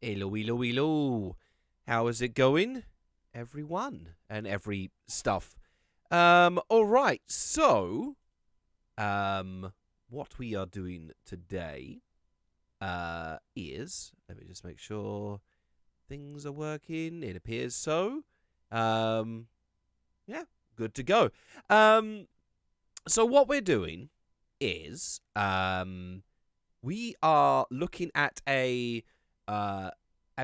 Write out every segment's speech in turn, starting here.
Hello, hello, hello. How is it going, everyone and every stuff? All right. So, what we are doing today, is let me just make sure things are working. It appears so. Yeah, good to go. So what we're doing is, we are looking at a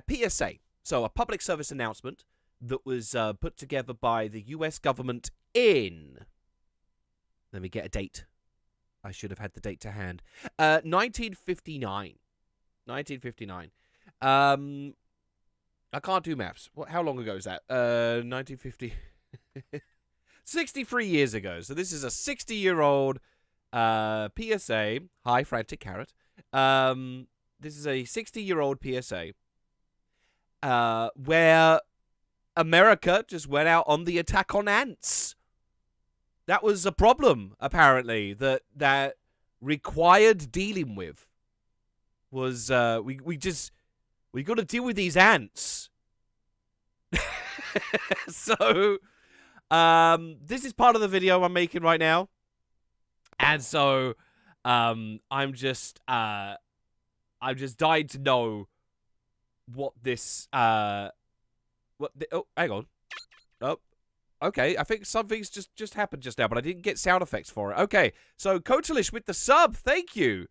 PSA, so a public service announcement that was put together by the U.S. government in. Let me get a date. I should have had the date to hand. 1959. 1959. I can't do maths. How long ago is that? 1950. 63 years ago. So this is a 60-year-old PSA. Hi, Frantic Carrot. This is a 60-year-old PSA where America just went out on the attack on ants. That was a problem, apparently, that required dealing with. Was we got to deal with these ants. So this is part of the video I'm making right now. And so I'm just dying to know what this oh, hang on. Oh, okay. I think something's just happened just now, but I didn't get sound effects for it. Okay, so Kotalish with the sub, thank you.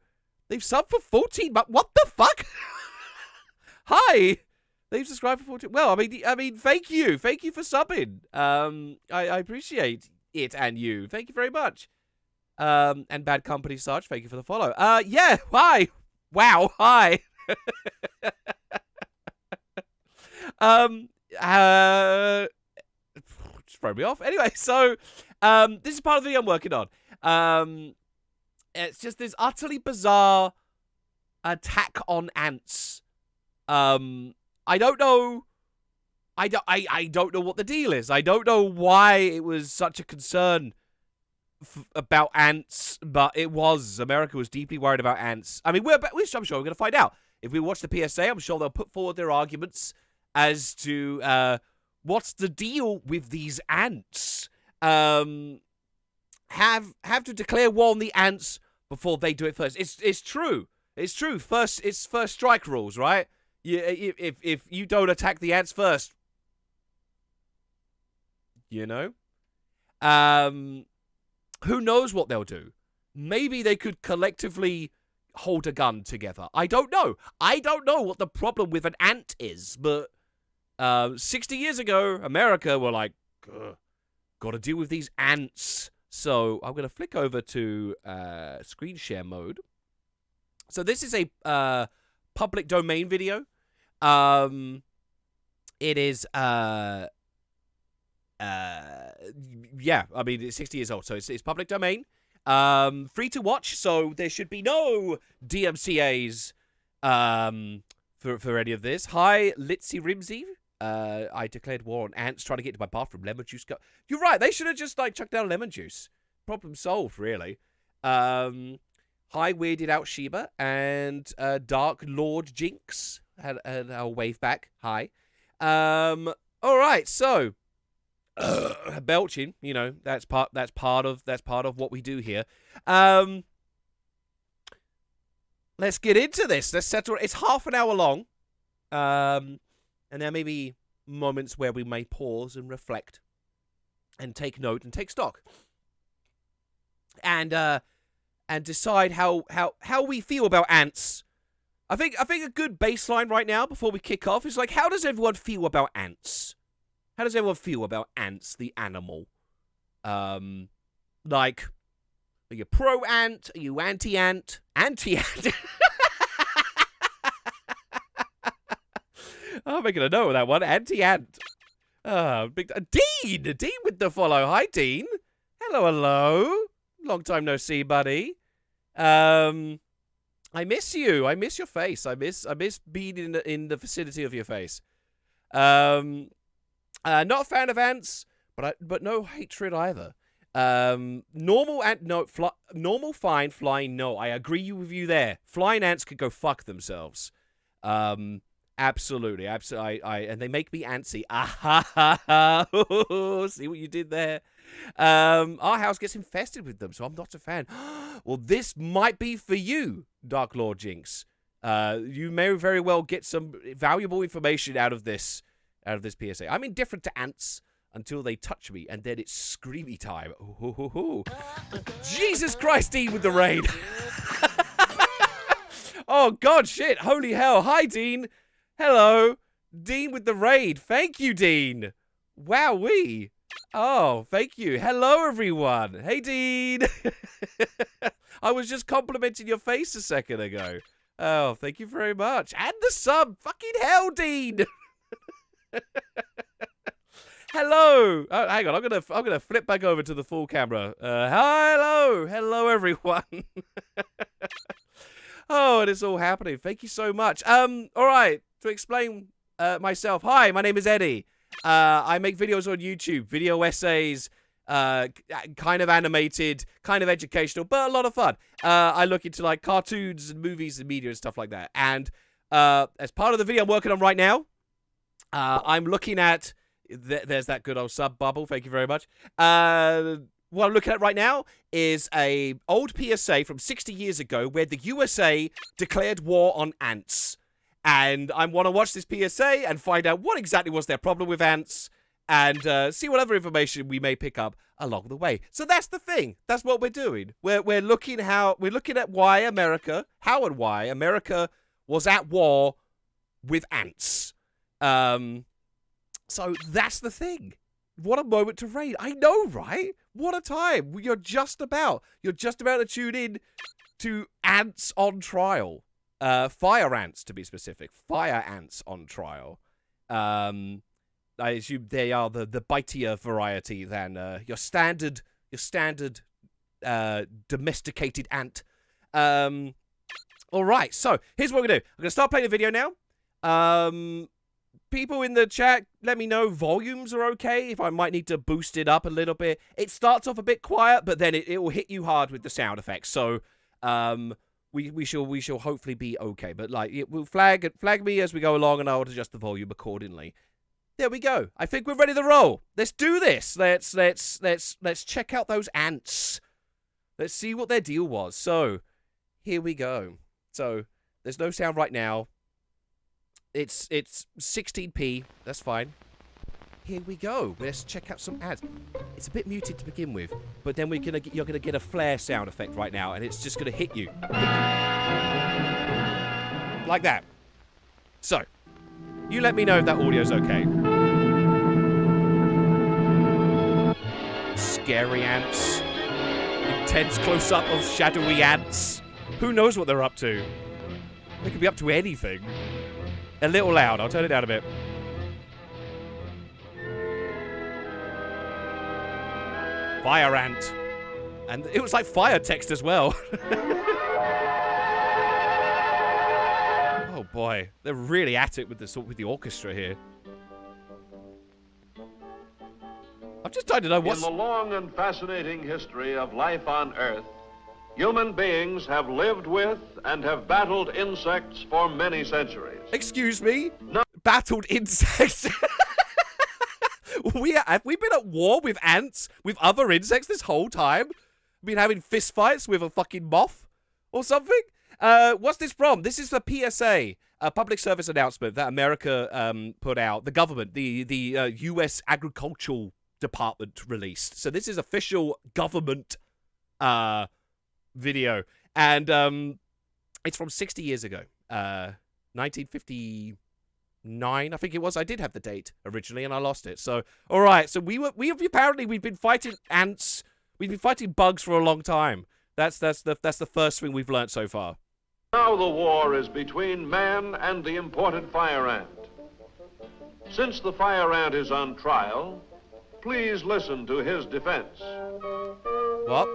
They've subbed for 14, but what the fuck? Hi. They've subscribed for 14. Well, I mean, thank you for subbing. I appreciate it and you. Thank you very much. And Bad Company Sarge, thank you for the follow. Yeah, hi. Wow, hi. Just throw me off. Anyway, so this is part of the video I'm working on. It's just this utterly bizarre attack on ants. I don't know. I don't know what the deal is. I don't know why it was such a concern about ants, but it was. America was deeply worried about ants. I mean, I'm sure we're going to find out. If we watch the PSA, I'm sure they'll put forward their arguments as to what's the deal with these ants. Have to declare war on the ants before they do it first. It's true. It's true. First strike rules, right? If you don't attack the ants first, you know. Who knows what they'll do? Maybe they could collectively hold a gun together. I don't know. I don't know what the problem with an ant is, but 60 years ago, America were like, got to deal with these ants. So I'm going to flick over to screen share mode. So this is a public domain video. It is yeah, I mean, it's 60 years old, so it's public domain. Free to watch, so there should be no DMCAs for any of this. Hi, Litzy Rimsey. I declared war on ants trying to get to my bathroom. Lemon juice. You're right. They should have just chucked down lemon juice. Problem solved, really. Hi, Weirded Out Sheba and Dark Lord Jinx. Had I'll wave back. Hi. All right. So belching. You know, that's part of what we do here. Let's get into this. Let's settle. It's half an hour long. And there may be moments where we may pause and reflect and take note and take stock. And decide how we feel about ants. I think a good baseline right now before we kick off is like, how does everyone feel about ants? How does everyone feel about ants, the animal? Like, are you pro-ant? Are you anti-ant? Anti-ant? I'm making a note of that one. Anti-ant. Big Dean with the follow. Hi, Dean. Hello. Long time no see, buddy. I miss you. I miss your face. I miss being in the vicinity of your face. Not a fan of ants, but no hatred either. Normal ant, no. Normal, fine. Flying, no. I agree with you there. Flying ants could go fuck themselves. Absolutely. And they make me antsy. Ah ha ha ha. See what you did there? Our house gets infested with them, so I'm not a fan. Well, this might be for you, Dark Lord Jinx. You may very well get some valuable information out of this PSA. I'm indifferent to ants until they touch me, and then it's screamy time. Ooh. Jesus Christ, Dean with the raid. Oh, God, shit. Holy hell. Hi, Dean. Hello. Dean with the raid. Thank you, Dean. Wowee. Oh, thank you. Hello, everyone. Hey, Dean. I was just complimenting your face a second ago. Oh, thank you very much. And the sub. Fucking hell, Dean. Hello. Oh, hang on. I'm gonna flip back over to the full camera. Hello, everyone. Oh, and it's all happening. Thank you so much. All right. To explain myself. Hi, my name is Eddie. I make videos on YouTube, video essays, kind of animated, kind of educational, but a lot of fun. I look into like cartoons and movies and media and stuff like that. And as part of the video I'm working on right now, I'm looking at... there's that good old sub bubble. Thank you very much. What I'm looking at right now is a old PSA from 60 years ago where the USA declared war on ants. And I want to watch this PSA and find out what exactly was their problem with ants and see what other information we may pick up along the way. So that's the thing. That's what we're doing. We're looking at why America was at war with ants. So that's the thing. What a moment to raid. I know, right? What a time. You're just about to tune in to Ants on Trial. Fire ants, to be specific. Fire ants on trial. I assume they are the bitier variety than your standard domesticated ant. All right, so here's what we're gonna do. I'm gonna start playing the video now. People in the chat, let me know volumes are okay, if I might need to boost it up a little bit. It starts off a bit quiet, but then it will hit you hard with the sound effects. So, we shall hopefully be okay. But like, it will flag me as we go along, and I'll adjust the volume accordingly. There we go. I think we're ready to roll. Let's do this. Let's check out those ants. Let's see what their deal was. So, here we go. So, there's no sound right now. It's 16p. That's fine. Here we go. Let's check out some ads. It's a bit muted to begin with, but then you're gonna get a flare sound effect right now, and it's just gonna hit you like that. So, you let me know if that audio's okay. Scary ants. Intense close-up of shadowy ants. Who knows what they're up to? They could be up to anything. A little loud. I'll turn it down a bit. Fire ant. And it was like fire text as well. Oh boy. They're really at it with the orchestra here. I'm just trying to know what's... In the long and fascinating history of life on Earth, human beings have lived with and have battled insects for many centuries. Excuse me? No. Battled insects? Have we been at war with ants, with other insects this whole time? Been having fist fights with a fucking moth or something? What's this from? This is the PSA, a public service announcement that America put out. The government, the U.S. Agricultural Department released. So this is official government video. And it's from 60 years ago. 1959, I think it was. I did have the date originally, and I lost it. So, all right. So we've been fighting ants. We've been fighting bugs for a long time. That's the first thing we've learnt so far. Now the war is between man and the imported fire ant. Since the fire ant is on trial, please listen to his defense. What?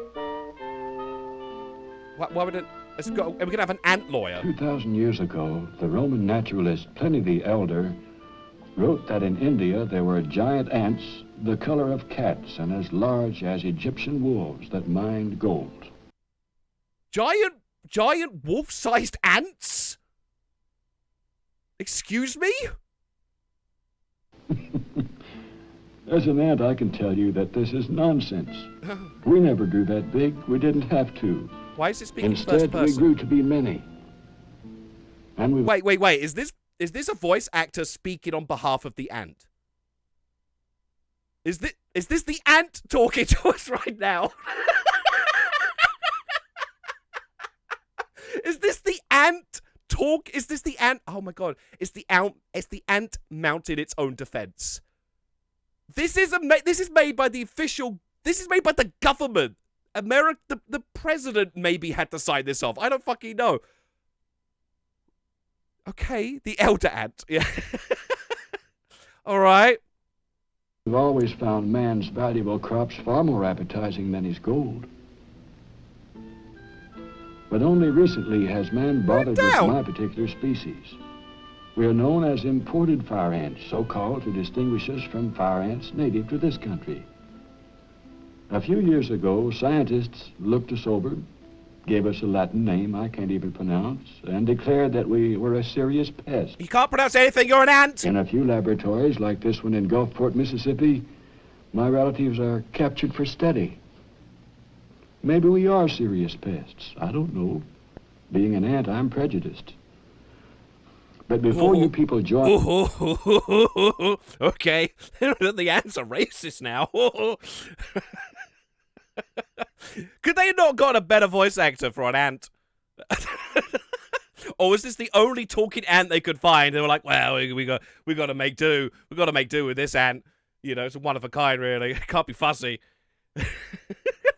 Why would it... Are we going to have an ant lawyer? 2,000 years ago, the Roman naturalist Pliny the Elder wrote that in India there were giant ants the color of cats and as large as Egyptian wolves that mined gold. Giant wolf-sized ants? Excuse me? As an ant, I can tell you that this is nonsense. We never grew that big. We didn't have to. Why is it speaking first Instead, person? we grew to be many. And we Wait. Is this a voice actor speaking on behalf of the ant? Is this the ant talking to us right now? Is this the ant talk? Is this the ant? Oh my god! It's the ant mounting its own defense. This is made by the official. This is made by the government. America, the president maybe had to sign this off. I don't fucking know. Okay, the elder ant. Yeah. All right. We've always found man's valuable crops far more appetizing than his gold. But only recently has man bothered with my particular species. We are known as imported fire ants, so called to distinguish us from fire ants native to this country. A few years ago, scientists looked us over, gave us a Latin name I can't even pronounce, and declared that we were a serious pest. You can't pronounce anything, you're an ant! In a few laboratories, like this one in Gulfport, Mississippi, my relatives are captured for study. Maybe we are serious pests. I don't know. Being an ant, I'm prejudiced. But before you people join... Okay. The ants are racist now. Could they have not got a better voice actor for an ant? Or was this the only talking ant they could find? They were like, well, we got to make do. We got to make do with this ant. You know, it's one of a kind, really. Can't be fussy.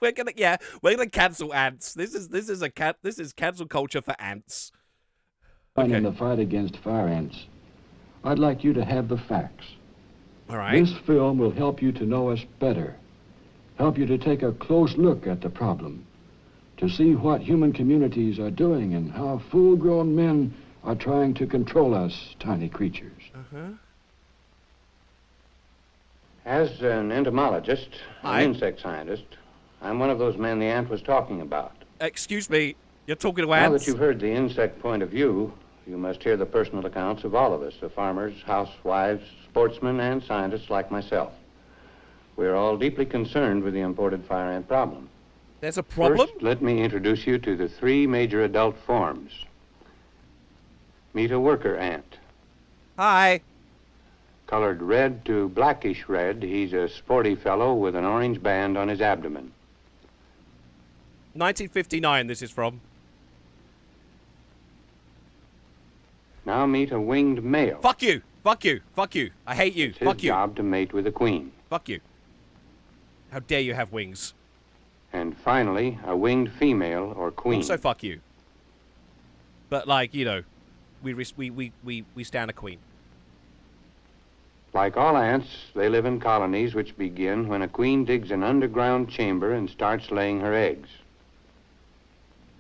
We're gonna cancel ants. This is cancel culture for ants. Okay. In the fight against fire ants, I'd like you to have the facts. All right. This film will help you to know us better, help you to take a close look at the problem, to see what human communities are doing and how full-grown men are trying to control us tiny creatures. Uh-huh. As an entomologist, an insect scientist, I'm one of those men the ant was talking about. Excuse me, you're talking to ants? Now that you've heard the insect point of view, you must hear the personal accounts of all of us, the farmers, housewives, sportsmen, and scientists like myself. We're all deeply concerned with the imported fire ant problem. There's a problem? First, let me introduce you to the three major adult forms. Meet a worker ant. Hi. Colored red to blackish red, he's a sporty fellow with an orange band on his abdomen. 1959 this is from. Now meet a winged male. Fuck you. Fuck you. Fuck you. I hate you. It's his Fuck you. job to mate with a queen. Fuck you. How dare you have wings? And finally, a winged female or queen. Also fuck you. But like, you know, we stand a queen. Like all ants, they live in colonies which begin when a queen digs an underground chamber and starts laying her eggs.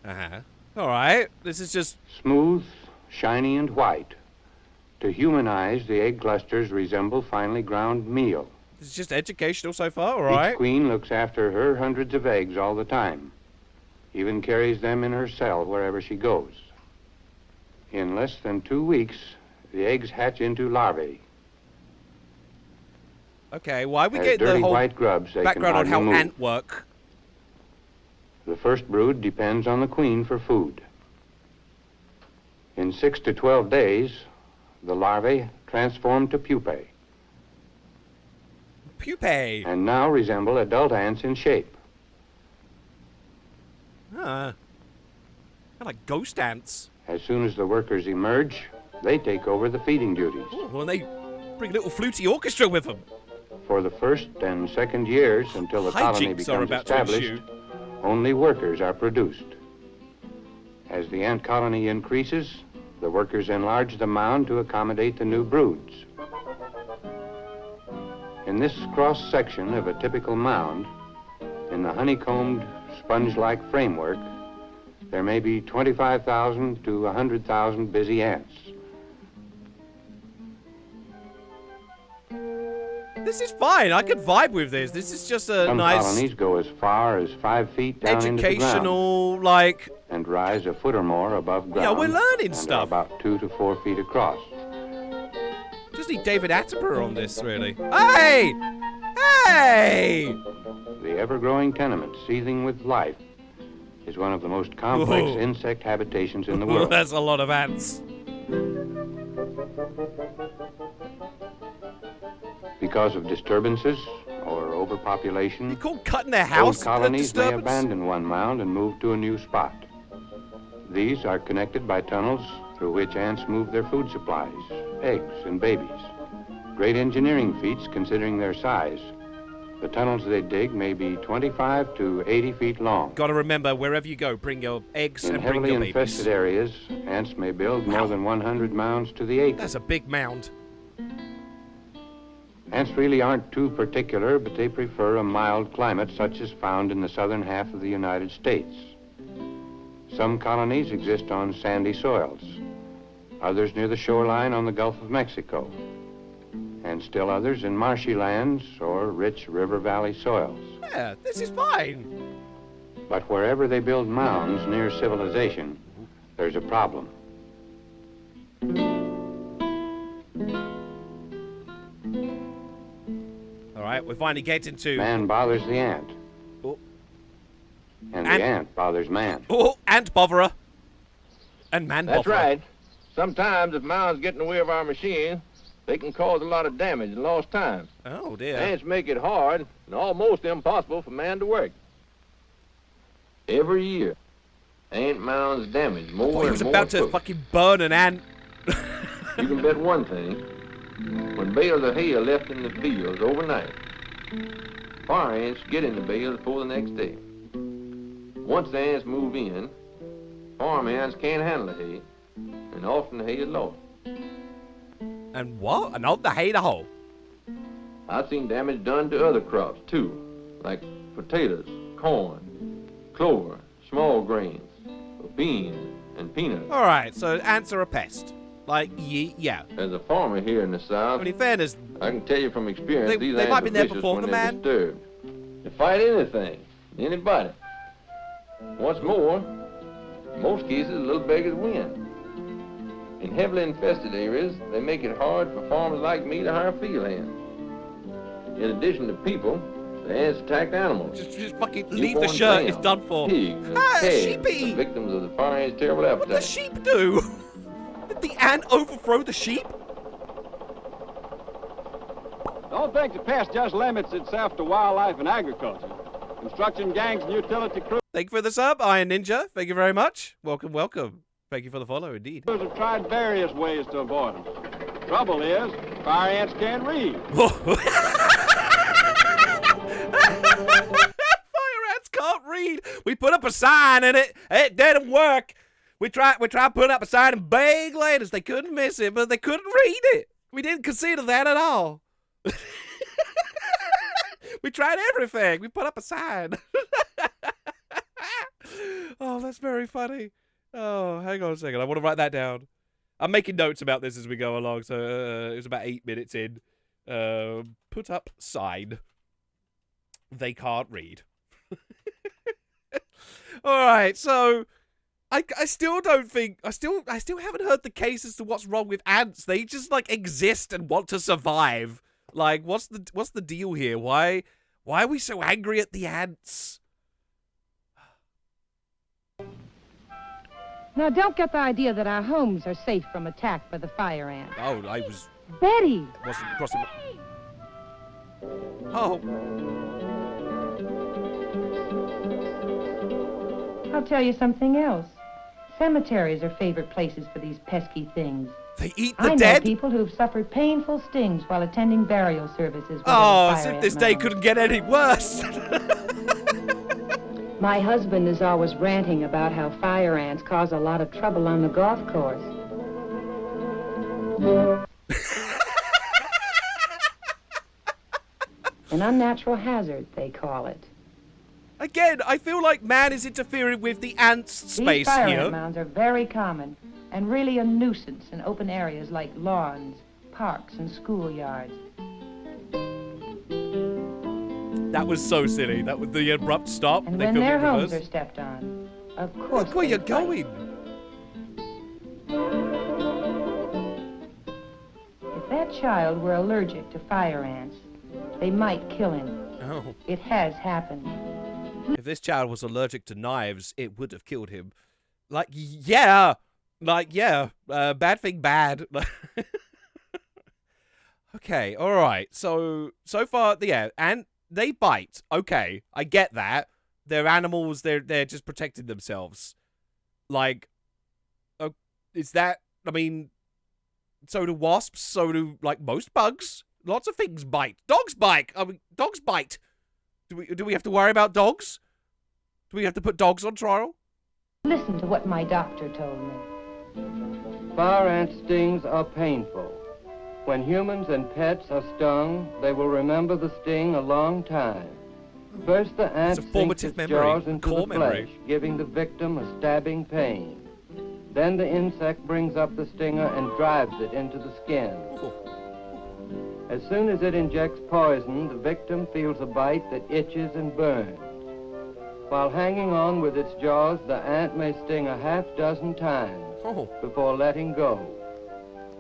Uh-huh. All right. This is just... Smooth, shiny, and white. To human eyes, the egg clusters resemble finely ground meal. This is just educational so far, all right? Each queen looks after her hundreds of eggs all the time. Even carries them in her cell wherever she goes. In less than 2 weeks, the eggs hatch into larvae. Okay, why we As get the dirty whole white grubs, they background on can how hardly move. ant work? The first brood depends on the queen for food. In 6 to 12 days, the larvae transform to pupae Pupae. and now resemble adult ants in shape. Kind of like ghost ants. As soon as the workers emerge, they take over the feeding duties. Ooh, and they bring a little fluty orchestra with them. For the first and second years, until the colony Hijinks are becomes about to established, ensue. only workers are produced. As the ant colony increases, the workers enlarge the mound to accommodate the new broods. In this cross-section of a typical mound, in the honeycombed, sponge-like framework, there may be 25,000 to 100,000 busy ants. This is fine. I can vibe with this. This is just a Some nice colonies go as far as 5 feet down into the ground educational, like... and rise a foot or more above ground. Yeah, we're learning and are stuff. about 2 to 4 feet across. just need David Attenborough on this, really. Hey! Hey! The ever-growing tenement, seething with life, is one of the most complex Whoa. insect habitations in the world. That's a lot of ants. Because of disturbances or You overpopulation, call cutting their old house a colonies may disturbance? abandon one mound and move to a new spot. These are connected by tunnels through which ants move their food supplies, eggs, and babies. Great engineering feats considering their size. The tunnels they dig may be 25 to 80 feet long. Gotta remember, wherever you go, bring your eggs In and bring heavily your infested babies. areas, ants may build more than 100 mounds to the acre. That's a big mound. Ants really aren't too particular, but they prefer a mild climate such as found in the southern half of the United States. Some colonies exist on sandy soils, others near the shoreline on the Gulf of Mexico, and still others in marshy lands or rich river valley soils. Yeah, this is fine. But wherever they build mounds near civilization, there's a problem. All right, we're finally getting to... Man bothers the ant, Oh, and Ant- the ant bothers man. oh, ant botherer. And man That's botherer. right. Sometimes if mounds get in the way of our machine, they can cause a lot of damage and lost time. Oh, dear. Ants make it hard and almost impossible for man to work. Every year, ant mounds damage I thought more he and was more about to quickly. fucking burn an ant. You can bet one thing. When bales of hay are left in the fields overnight, fire ants get in the bales before the next day. Once the ants move in, farm ants can't handle the hay, and often the hay is lost. And what? And not the hay the hole. I've seen damage done to other crops, too, like potatoes, corn, clover, small grains, beans, and peanuts. All right, so ants are a pest. Like, yeah. As a farmer here in the I South, mean, in fairness, I can tell you from experience these they ants might are be there vicious before when the they're man. disturbed. They fight anything, anybody. What's more, in most cases, little beggars win. In heavily infested areas, they make it hard for farmers like me to hire field hands. In addition to people, the ants attack animals. just fucking leave the Newborn shirt. lambs, It's done for. Pigs, and Ah, calves, sheepy. victims of the fire ants' terrible What does appetite. sheep do? Did the ant overthrow the sheep? Don't think the pest just limits itself to wildlife and agriculture. Construction gangs and utility crews Thank you for the sub, Iron Ninja. Thank you very much. Welcome, welcome. Thank you for the follow, indeed. have tried various ways to avoid them. Trouble is, fire ants can't read. Fire ants can't read. We put up a sign and it didn't work. We tried putting up a sign in big letters. They couldn't miss it, but they couldn't read it. We didn't consider that at all. We tried everything. We put up a sign. Oh, that's very funny. Oh, hang on a second. I want to write that down. I'm making notes about this as we go along, so it was about 8 minutes in. Put up sign. They can't read. All right, so I still don't think I still haven't heard the case as to what's wrong with ants. They just like exist and want to survive. Like, what's the deal here? Why are we so angry at the ants? Now, don't get the idea that our homes are safe from attack by the fire ant. Oh, I wasn't crossing. Oh, I'll tell you something else. Cemeteries are favorite places for these pesky things. they eat I the know dead. people who've suffered painful stings while attending burial services. where Oh, there as were if fire this ant day mounds. couldn't get any worse. My husband is always ranting about how fire ants cause a lot of trouble on the golf course. An unnatural hazard, they call it. Again, I feel like man is interfering with the ants' These space fire here. ant mounds are very common and really a nuisance in open areas like lawns, parks, and schoolyards. That was so silly. That was the abrupt stop. And They when filmed it their in homes are reverse. stepped on, of course Look where they you're fight. going. If that child were allergic to fire ants, they might kill him. Oh. It has happened. If this child was allergic to knives, it would have killed him. Like, yeah. Like, yeah. Bad thing bad. Okay, alright. So far, yeah. And they bite. Okay, I get that. They're animals. They're just protecting themselves. Like, is that, I mean, so do wasps. So do, like, most bugs. Lots of things bite. Dogs bite. I mean, dogs bite. Do we have to worry about dogs? Do we have to put dogs on trial? Listen to what my doctor told me. Fire ant stings are painful. When humans and pets are stung, they will remember the sting a long time. First, the ant sinks its jaws into the flesh, giving the victim a stabbing pain. Then the insect brings up the stinger and drives it into the skin. As soon as it injects poison, the victim feels a bite that itches and burns. While hanging on with its jaws, the ant may sting a half-dozen times before letting go.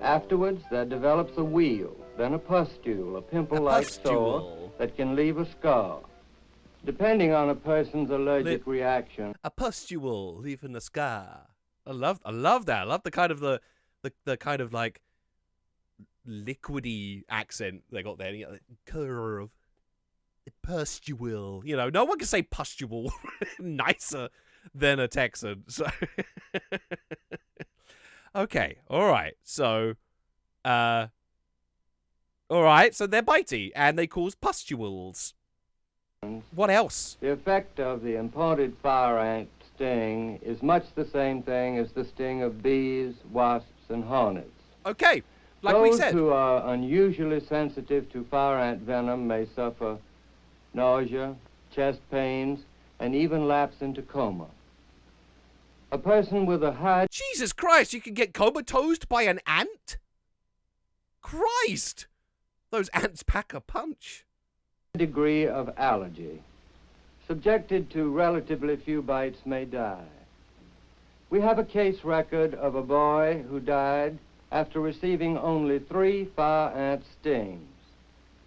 Afterwards, there develops a wheal, then a pustule, a pimple-like sore that can leave a scar. Depending on a person's allergic reaction. A pustule leaving a scar. I love that. I love the kind of the kind of like liquidy accent they got there. You know, curve. Pustule. You know, no one can say pustule nicer than a Texan. So okay, all right. So all right, so they're bitey and they cause pustules. What else? The effect of the imported fire ant sting is much the same thing as the sting of bees, wasps, and hornets. Okay, like Those we said. Those who are unusually sensitive to fire ant venom may suffer nausea, chest pains, and even lapse into coma. A person with a high... Jesus Christ, you can get comatose by an ant? Christ! Those ants pack a punch. ...degree of allergy. Subjected to relatively few bites may die. We have a case record of a boy who died after receiving only 3 fire ant stings.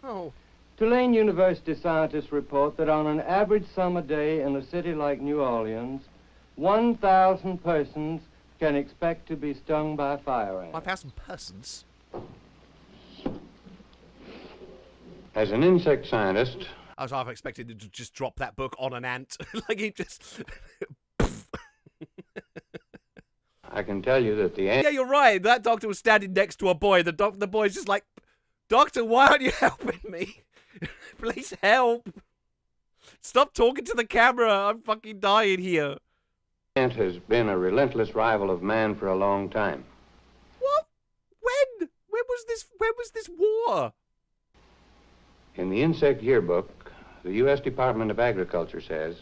Oh. Tulane University scientists report that on an average summer day in a city like New Orleans, 1,000 persons can expect to be stung by fire ants. 1,000 persons? As an insect scientist... I was half expecting to just drop that book on an ant. Like he just... I can tell you that the... Yeah, you're right. That doctor was standing next to a boy. The boy's just like, Doctor, why aren't you helping me? Please help. Stop talking to the camera. I'm fucking dying here. Ant has been a relentless rival of man for a long time. What? When? When was this war? In the insect yearbook, the U.S. Department of Agriculture says...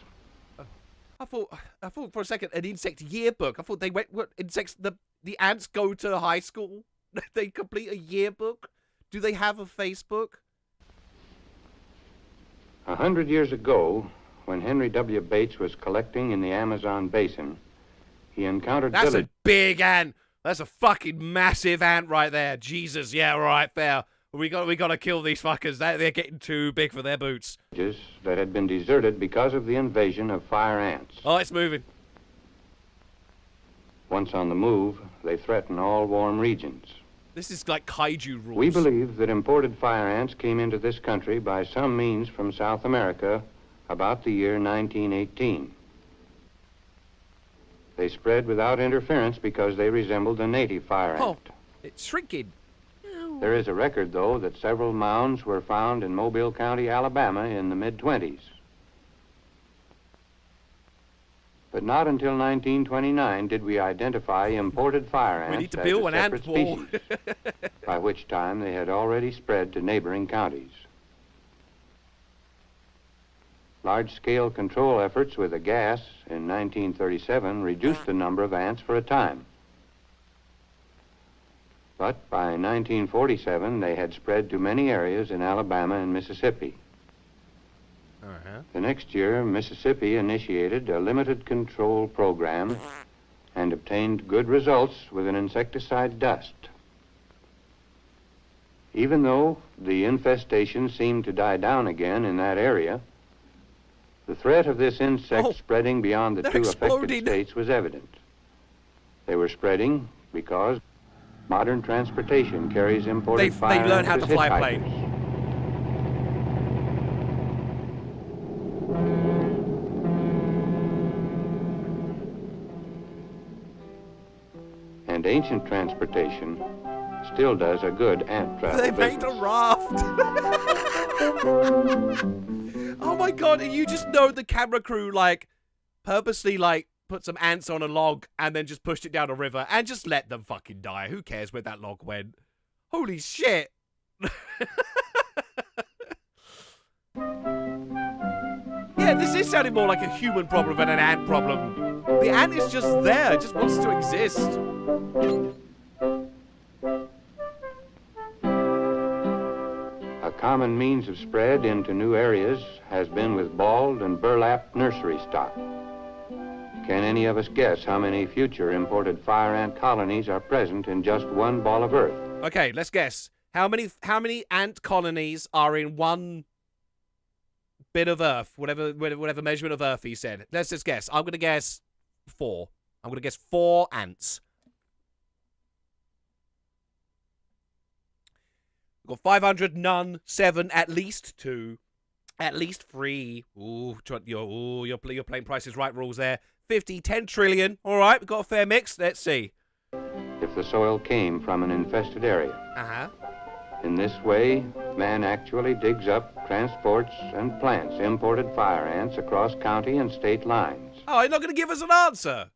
I thought for a second an insect yearbook. I thought they went, what, insects, the ants go to high school? They complete a yearbook? Do they have a Facebook? 100 years ago, when Henry W. Bates was collecting in the Amazon basin, he encountered... That's a big ant. That's a fucking massive ant right there. Jesus, yeah, all right, fair. We got to kill these fuckers. They're getting too big for their boots. That had been deserted because of the invasion of fire ants. Oh, it's moving. Once on the move, they threaten all warm regions. This is like kaiju rules. We believe that imported fire ants came into this country by some means from South America about the year 1918. They spread without interference because they resembled a native fire ant. Oh, it's shrinking. There is a record, though, that several mounds were found in Mobile County, Alabama in the mid-20s. But not until 1929 did we identify imported fire ants we need to build as a an separate ant wall. species, by which time they had already spread to neighboring counties. Large-scale control efforts with a gas in 1937 reduced the number of ants for a time. But by 1947, they had spread to many areas in Alabama and Mississippi. The next year, Mississippi initiated a limited control program and obtained good results with an insecticide dust. Even though the infestation seemed to die down again in that area, the threat of this insect spreading beyond the two affected states was evident. They were spreading because modern transportation carries imported fire ants. They learn how to fly a plane. And ancient transportation still does a good ant travel They business. made a raft. Oh my god, and you just know the camera crew, like, purposely, like, put some ants on a log and then just pushed it down a river and just let them fucking die. Who cares where that log went? Holy shit. Yeah, this is sounding more like a human problem than an ant problem. The ant is just there, it just wants to exist. A common means of spread into new areas has been with balled and burlap nursery stock. Can any of us guess how many future imported fire ant colonies are present in just one ball of earth? Okay, let's guess. How many ant colonies are in one bit of earth? Whatever measurement of earth he said. Let's just guess. I'm gonna guess 4. I'm gonna guess 4 ants. We've got 500, none, 7, at least 2, at least 3. Ooh, you're playing Price is Right rules there. 50, 10 trillion. All right, we've got a fair mix. Let's see. If the soil came from an infested area. Uh-huh. In this way, man actually digs up, transports, and plants imported fire ants across county and state lines. Oh, you're not going to give us an answer.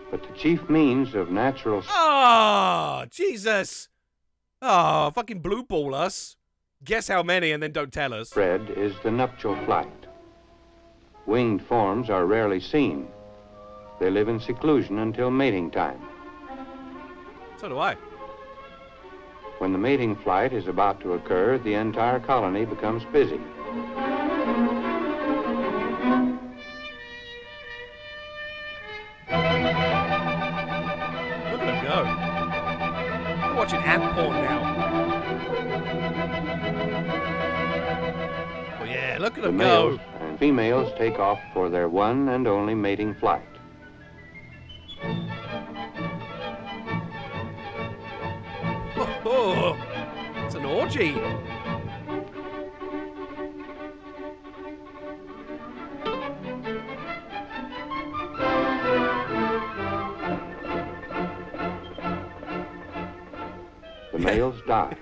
But the chief means of natural... Oh, Jesus. Oh, fucking blue ball us. Guess how many and then don't tell us. ...spread is the nuptial flight. Winged forms are rarely seen. They live in seclusion until mating time. So do I. When the mating flight is about to occur, the entire colony becomes busy. Look at them go. I'm watching ant porn now. Oh yeah, look at them go. Males and females take off for their one and only mating flight. Oh, it's an orgy. The males die,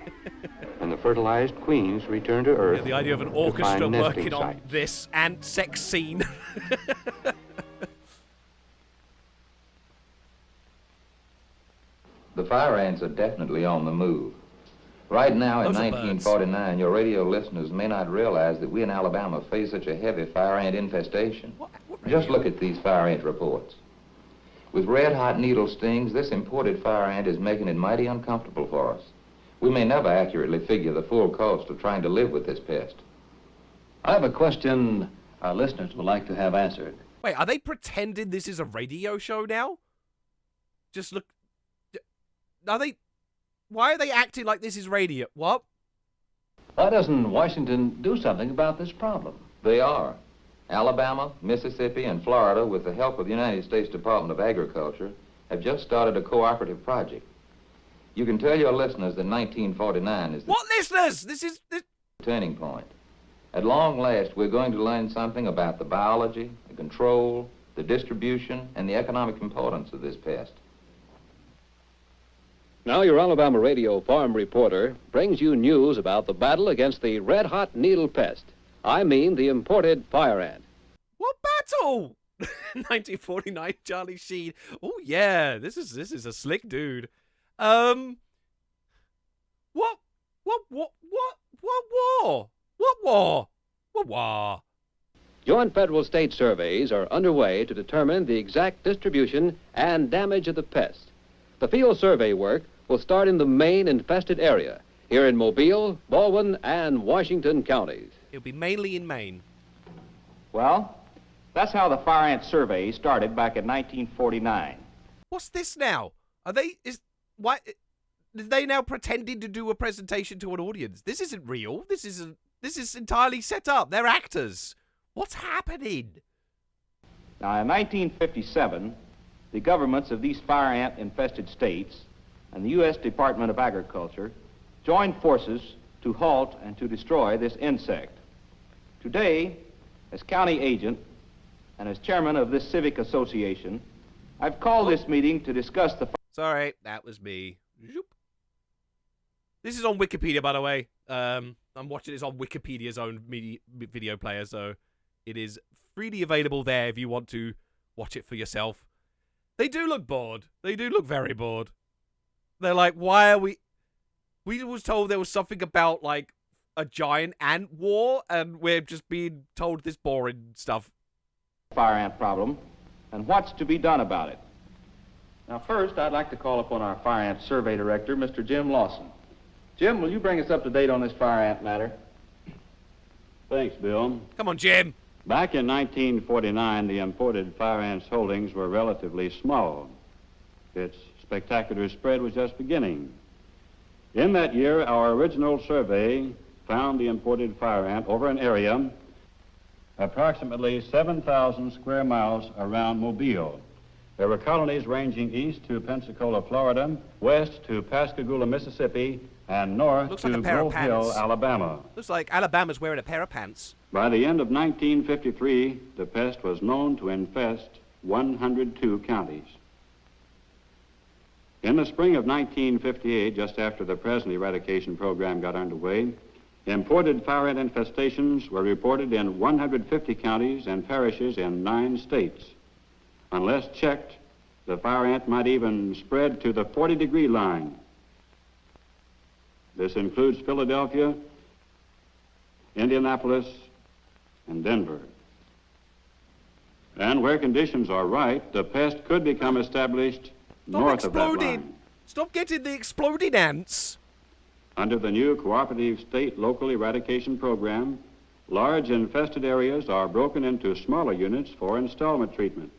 and the fertilized queens return to Earth. Yeah, the idea of an orchestra working on this ant sex scene. The fire ants are definitely on the move. Right now in 1949, your radio listeners may not realize that we in Alabama face such a heavy fire ant infestation. What Just look at these fire ant reports. With red-hot needle stings, this imported fire ant is making it mighty uncomfortable for us. We may never accurately figure the full cost of trying to live with this pest. I have a question our listeners would like to have answered. Wait, are they pretending this is a radio show now? Just look... Are they... Why are they acting like this is radio? What? Why doesn't Washington do something about this problem? They are. Alabama, Mississippi, and Florida, with the help of the United States Department of Agriculture, have just started a cooperative project. You can tell your listeners that 1949 is the... What listeners? This is... turning point. At long last, we're going to learn something about the biology, the control, the distribution, and the economic importance of this pest. Now your Alabama Radio farm reporter brings you news about the battle against the red-hot needle pest. I mean the imported fire ant. What battle? 1949, Charlie Sheen. Oh yeah, this is a slick dude. What war? What war? What war? Joint federal state surveys are underway to determine the exact distribution and damage of the pest. The field survey work will start in the main infested area, here in Mobile, Baldwin, and Washington counties. It'll be mainly in Maine. Well, that's how the fire ant survey started back in 1949. What's this now? Are they... Why... they now pretending to do a presentation to an audience? This isn't real. This is entirely set up. They're actors. What's happening? Now, in 1957, the governments of these fire ant-infested states and the U.S. Department of Agriculture joined forces to halt and to destroy this insect. Today, as county agent and as chairman of this civic association, I've called this meeting to discuss the... Sorry, that was me. This is on Wikipedia, by the way. I'm watching this on Wikipedia's own video player, so it is freely available there if you want to watch it for yourself. They do look bored. They do look very bored. They're like, why are we... We was told there was something about, like, a giant ant war, and we're just being told this boring stuff. Fire ant problem, and what's to be done about it. Now, first, I'd like to call upon our fire ant survey director, Mr. Jim Lawson. Jim, will you bring us up to date on this fire ant matter? Thanks, Bill. Come on, Jim. Back in 1949, the imported fire ants holdings were relatively small. Its spectacular spread was just beginning. In that year, our original survey found the imported fire ant over an area approximately 7,000 square miles around Mobile. There were colonies ranging east to Pensacola, Florida, west to Pascagoula, Mississippi, and north to Grove Hill, Alabama. Looks like Alabama's wearing a pair of pants. By the end of 1953, the pest was known to infest 102 counties. In the spring of 1958, just after the present eradication program got underway, imported fire ant infestations were reported in 150 counties and parishes in 9 states. Unless checked, the fire ant might even spread to the 40-degree line. This includes Philadelphia, Indianapolis, and Denver. And where conditions are right, the pest could become established north of that line. Stop getting the exploding ants. Under the new cooperative state-local eradication program, large infested areas are broken into smaller units for installment treatment.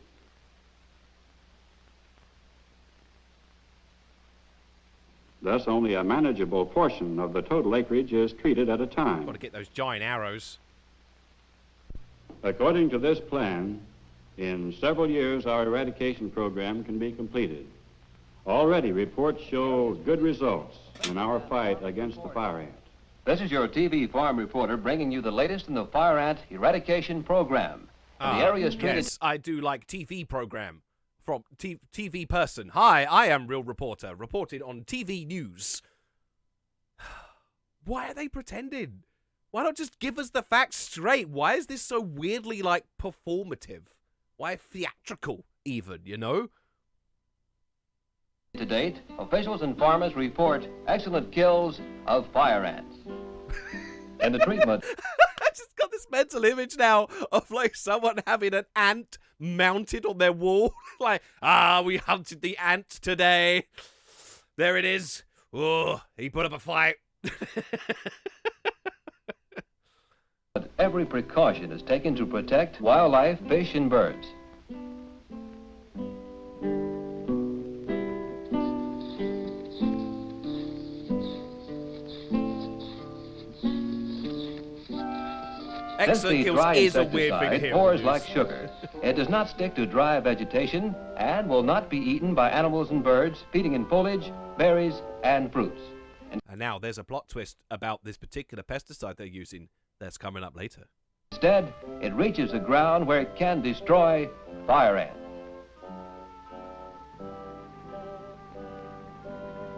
Thus, only a manageable portion of the total acreage is treated at a time. Got to get those giant arrows. According to this plan, in several years, our eradication program can be completed. Already, reports show good results in our fight against the fire ant. This is your TV farm reporter bringing you the latest in the fire ant eradication program. And the area is treated... Yes, I do like TV program. From TV person. Hi, I am Real Reporter, reported on TV news. Why are they pretending? Why not just give us the facts straight? Why is this so weirdly, like, performative? Why theatrical, even, you know? To date, officials and farmers report excellent kills of fire ants. And the treatment... I just got this mental image now of, like, someone having an ant mounted on their wall. Like, we hunted the ant today. There it is. Oh, he put up a fight. But every precaution is taken to protect wildlife, fish, and birds. Excellent kills is a weird thing here. It pours like sugar. It does not stick to dry vegetation and will not be eaten by animals and birds feeding in foliage, berries, and fruits. And now there's a plot twist about this particular pesticide they're using that's coming up later. Instead, it reaches the ground where it can destroy fire ants.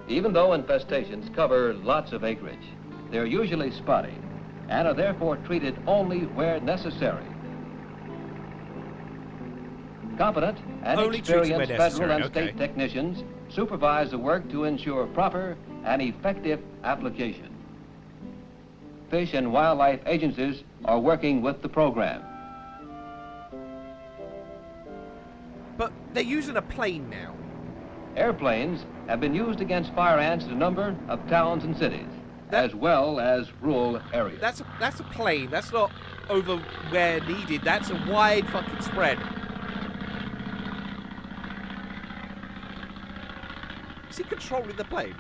Even though infestations cover lots of acreage, they're usually spotty and are therefore treated only where necessary. Competent and experienced federal and state technicians supervise the work to ensure proper and effective application. Fish and wildlife agencies are working with the program. But they're using a plane now. Airplanes have been used against fire ants in a number of towns and cities, as well as rural areas. That's a plane. That's not over where needed. That's a wide fucking spread. Is he controlling the plane?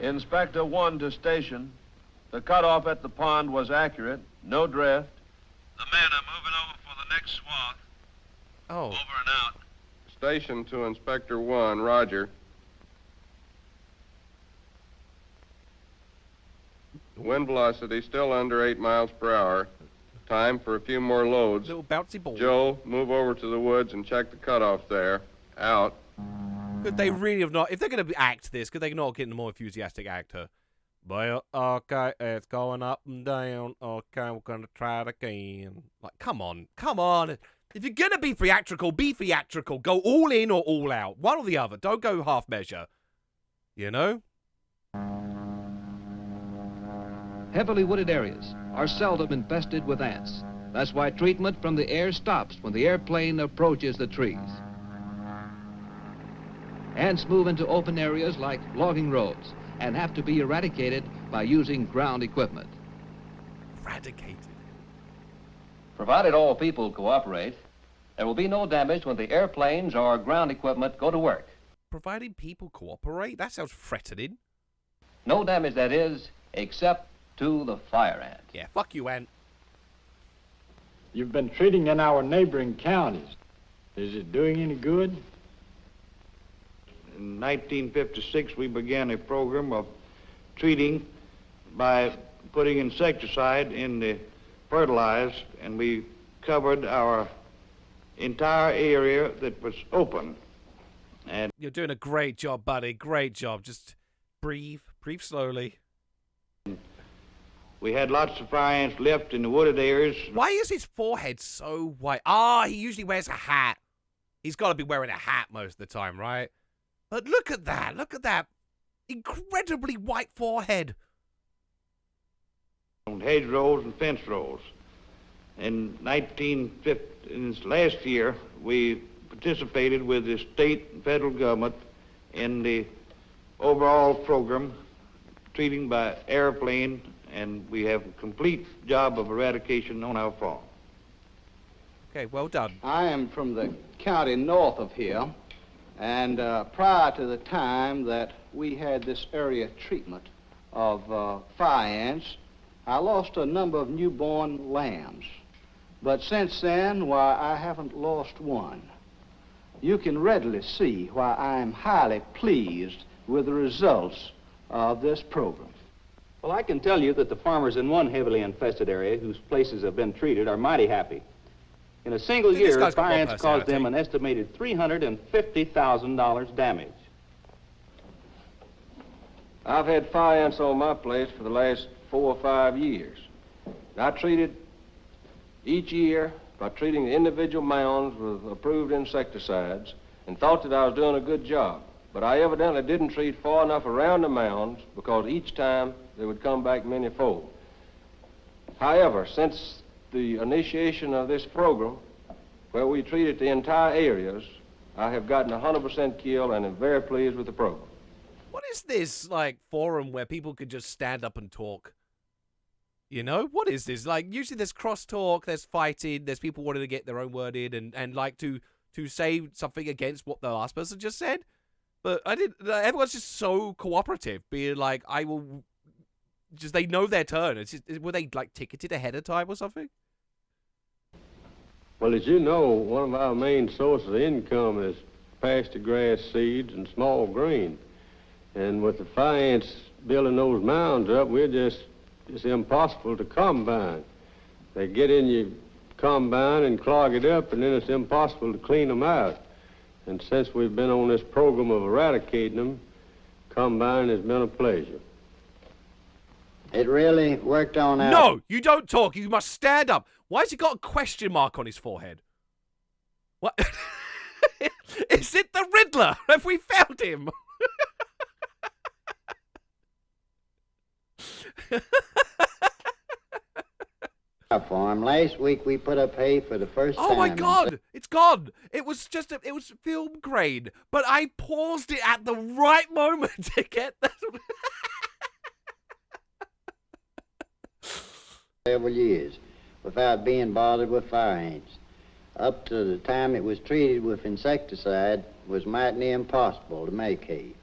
Inspector 1 to station. The cutoff at the pond was accurate. No drift. The men are moving over for the next swath. Oh. Over and out. Station to Inspector 1, roger. Wind velocity still under 8 miles per hour. Time for a few more loads. Little bouncy ball. Joe, move over to the woods and check the cutoff there. Out. Could they really have not, if they're going to act this, could they not get a more enthusiastic actor? Well, okay, it's going up and down. Okay, we're going to try it again. Like, come on, come on. If you're going to be theatrical, be theatrical. Go all in or all out. One or the other. Don't go half measure. You know? Heavily wooded areas are seldom infested with ants. That's why treatment from the air stops when the airplane approaches the trees. Ants move into open areas like logging roads and have to be eradicated by using ground equipment. Eradicated? Provided all people cooperate, there will be no damage when the airplanes or ground equipment go to work. Providing people cooperate? That sounds threatening. No damage, that is, except to the fire ant. Yeah, fuck you, ant. You've been treating in our neighboring counties. Is it doing any good? In 1956, we began a program of treating by putting insecticide in the fertilized, and we covered our entire area that was open. And you're doing a great job, buddy. Great job. Just breathe. Breathe slowly. We had lots of fire ants left in the wooded areas. Why is his forehead so white? Ah, he usually wears a hat. He's got to be wearing a hat most of the time, right? But look at that. Look at that incredibly white forehead. On hedgerows and fence rows. In this last year, we participated with the state and federal government in the overall program treating by airplane, and we have a complete job of eradication on our farm. Okay, well done. I am from the county north of here, and prior to the time that we had this area treatment of fire ants, I lost a number of newborn lambs. But since then, why, I haven't lost one. You can readily see why I am highly pleased with the results of this program. Well, I can tell you that the farmers in one heavily infested area whose places have been treated are mighty happy. In a single year, fire ants caused them an estimated $350,000 damage. I've had fire ants on my place for the last 4 or 5 years. I treated each year by treating the individual mounds with approved insecticides and thought that I was doing a good job. But I evidently didn't treat far enough around the mounds because each time they would come back many-fold. However, since the initiation of this program, where we treated the entire areas, I have gotten 100% kill and am very pleased with the program. What is this, like, forum where people could just stand up and talk? You know? What is this? Like, usually there's crosstalk, there's fighting, there's people wanting to get their own word in and like, to say something against what the last person just said. But everyone's just so cooperative, being like, I will... Just, they know their turn. It's just, were they, like, ticketed ahead of time or something? Well, as you know, one of our main sources of income is pasture grass seeds and small grain. And with the fire ants building those mounds up, it's impossible to combine. They get in your combine and clog it up, and then it's impossible to clean them out. And since we've been on this program of eradicating them, combining has been a pleasure. It really worked on out. No, you don't talk. You must stand up. Why has he got a question mark on his forehead? What? Is it the Riddler? Have we found him? Farm. Last week we put up hay for the first time. Oh my God! It's gone. It was just it was film grade, but I paused it at the right moment to get that. Several years without being bothered with fire ants. Up to the time it was treated with insecticide was mighty impossible to make hay.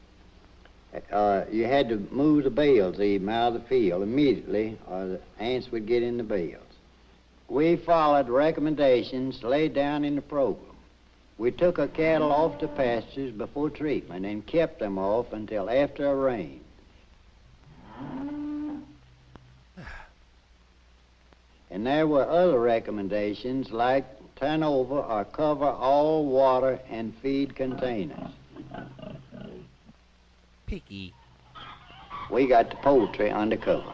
You had to move the bales even out of the field immediately, or the ants would get in the bales. We followed recommendations laid down in the program. We took our cattle off the pastures before treatment and kept them off until after a rain. And there were other recommendations like turn over or cover all water and feed containers. Picky. We got the poultry under cover.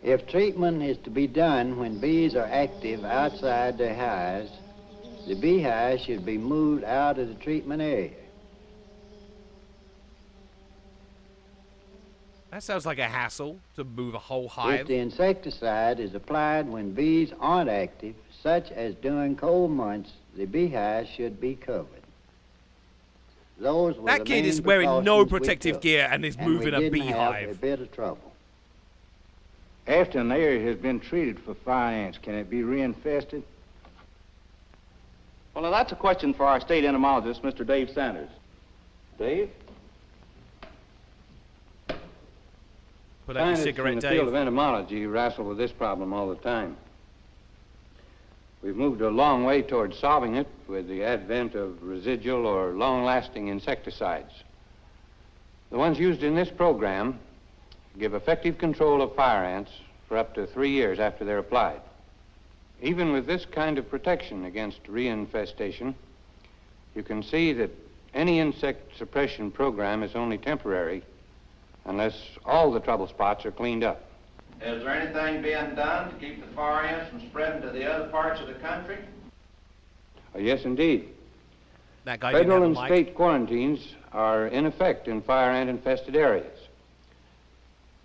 If treatment is to be done when bees are active outside their hives, the beehives should be moved out of the treatment area. That sounds like a hassle to move a whole hive. If the insecticide is applied when bees aren't active, such as during cold months, the beehives should be covered. Those were that the kid main is wearing no precautions we protective took, gear and is moving a we didn't have beehive. a bit of trouble. After an area has been treated for fire ants, can it be reinfested? Well, now that's a question for our state entomologist, Mr. Dave Sanders. Dave? Put out your cigarette, in the Dave. field of entomology wrestle with this problem all the time. We've moved a long way towards solving it with the advent of residual or long-lasting insecticides. The ones used in this program give effective control of fire ants for up to 3 years after they're applied. Even with this kind of protection against reinfestation, you can see that any insect suppression program is only temporary unless all the trouble spots are cleaned up. Is there anything being done to keep the fire ants from spreading to the other parts of the country? Yes, indeed. That guy Federal didn't and have a mic. state quarantines are in effect in fire ant-infested areas.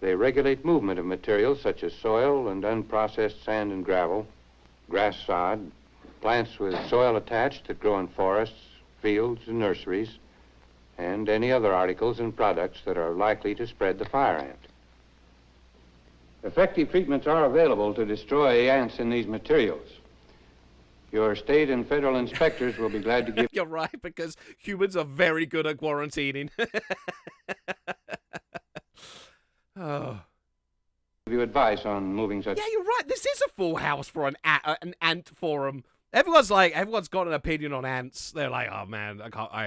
They regulate movement of materials such as soil and unprocessed sand and gravel, grass sod, plants with soil attached that grow in forests, fields, and nurseries, and any other articles and products that are likely to spread the fire ant. Effective treatments are available to destroy ants in these materials. Your state and federal inspectors will be glad to give... You're right, because humans are very good at quarantining. Oh. Give you advice on moving such... Yeah, you're right. This is a full house for an ant forum. Everyone's got an opinion on ants. They're like, oh man,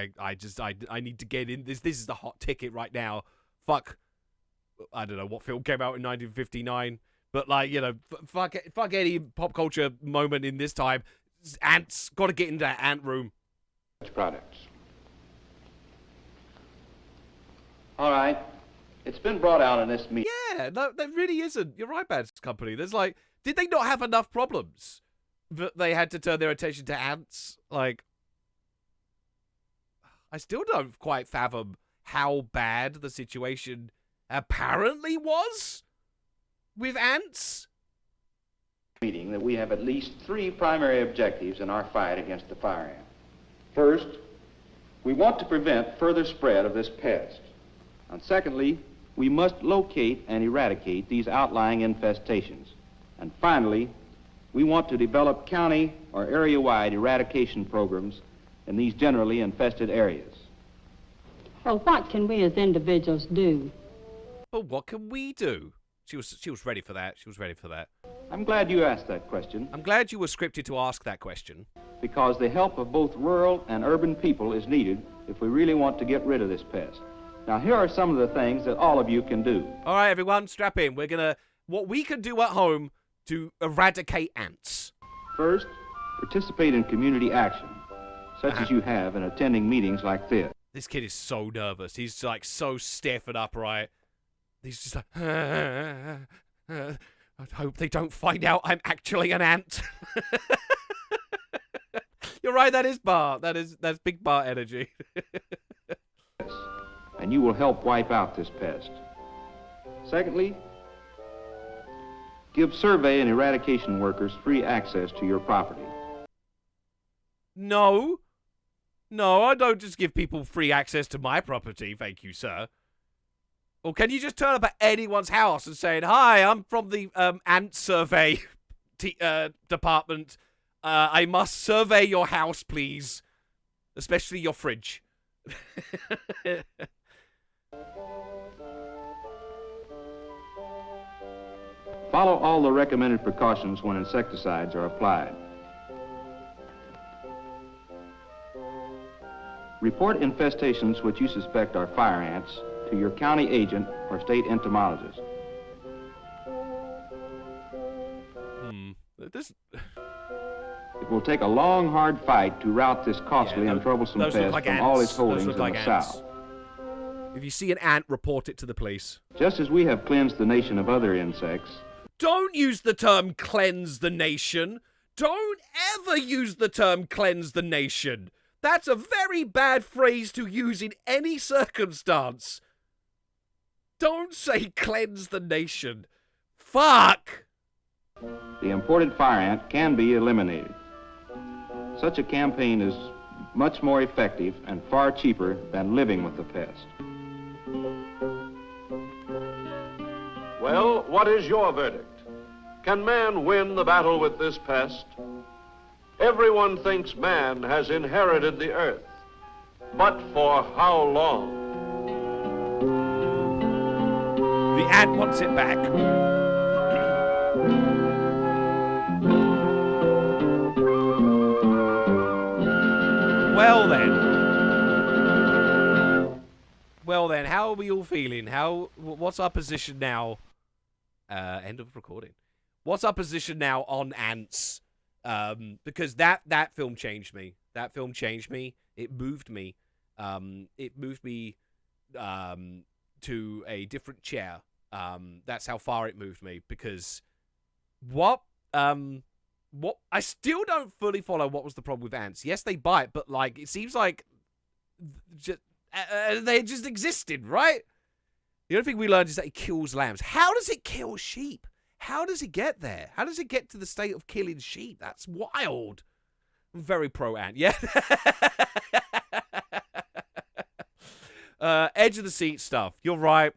I need to get in. This is the hot ticket right now. Fuck, I don't know what film came out in 1959, but like, you know, fuck any pop culture moment in this time. Ants, got to get into that ant room. Products. All right. It's been brought out in this meeting. Yeah, no, there really isn't. You're right, Bad Company. There's like, did they not have enough problems that they had to turn their attention to ants? Like, I still don't quite fathom how bad the situation apparently was with ants. Meeting that we have at least 3 primary objectives in our fight against the fire ant. First, we want to prevent further spread of this pest. And secondly, we must locate and eradicate these outlying infestations. And finally, we want to develop county or area-wide eradication programs in these generally infested areas. Well, what can we as individuals do? But what can we do? She was ready for that. She was ready for that. I'm glad you asked that question. I'm glad you were scripted to ask that question. Because the help of both rural and urban people is needed if we really want to get rid of this pest. Now, here are some of the things that all of you can do. All right, everyone, strap in. What we can do at home to eradicate ants. First, participate in community action, such as you have in attending meetings like this. This kid is so nervous. He's like so stiff and upright. He's just like, I hope they don't find out I'm actually an ant. You're right, that is Bart. That's big Bart energy. And you will help wipe out this pest. Secondly, give survey and eradication workers free access to your property. No, I don't just give people free access to my property, thank you, sir. Or can you just turn up at anyone's house and say, hi, I'm from the ant survey department. I must survey your house, please. Especially your fridge. Follow all the recommended precautions when insecticides are applied. Report infestations which you suspect are fire ants to your county agent or state entomologist. It will take a long, hard fight to rout this costly and troublesome pest from all its holdings in the South. If you see an ant, report it to the police. Just as we have cleansed the nation of other insects. Don't use the term cleanse the nation. Don't ever use the term cleanse the nation. That's a very bad phrase to use in any circumstance. Don't say cleanse the nation. Fuck! The imported fire ant can be eliminated. Such a campaign is much more effective and far cheaper than living with the pest. Well, what is your verdict? Can man win the battle with this pest? Everyone thinks man has inherited the earth. But for how long? The ant wants it back. Well then, how are we all feeling? What's our position now? End of recording. What's our position now on ants? Because that film changed me. That film changed me. It moved me. It moved me to a different chair. That's how far it moved me. Because what I still don't fully follow what was the problem with ants. Yes, they bite, but like it seems like they just existed, right? The only thing we learned is that it kills lambs. How does it kill sheep? How does it get there? How does it get to the state of killing sheep? That's wild. I'm very pro-ant, yeah. Edge of the seat stuff. You're right.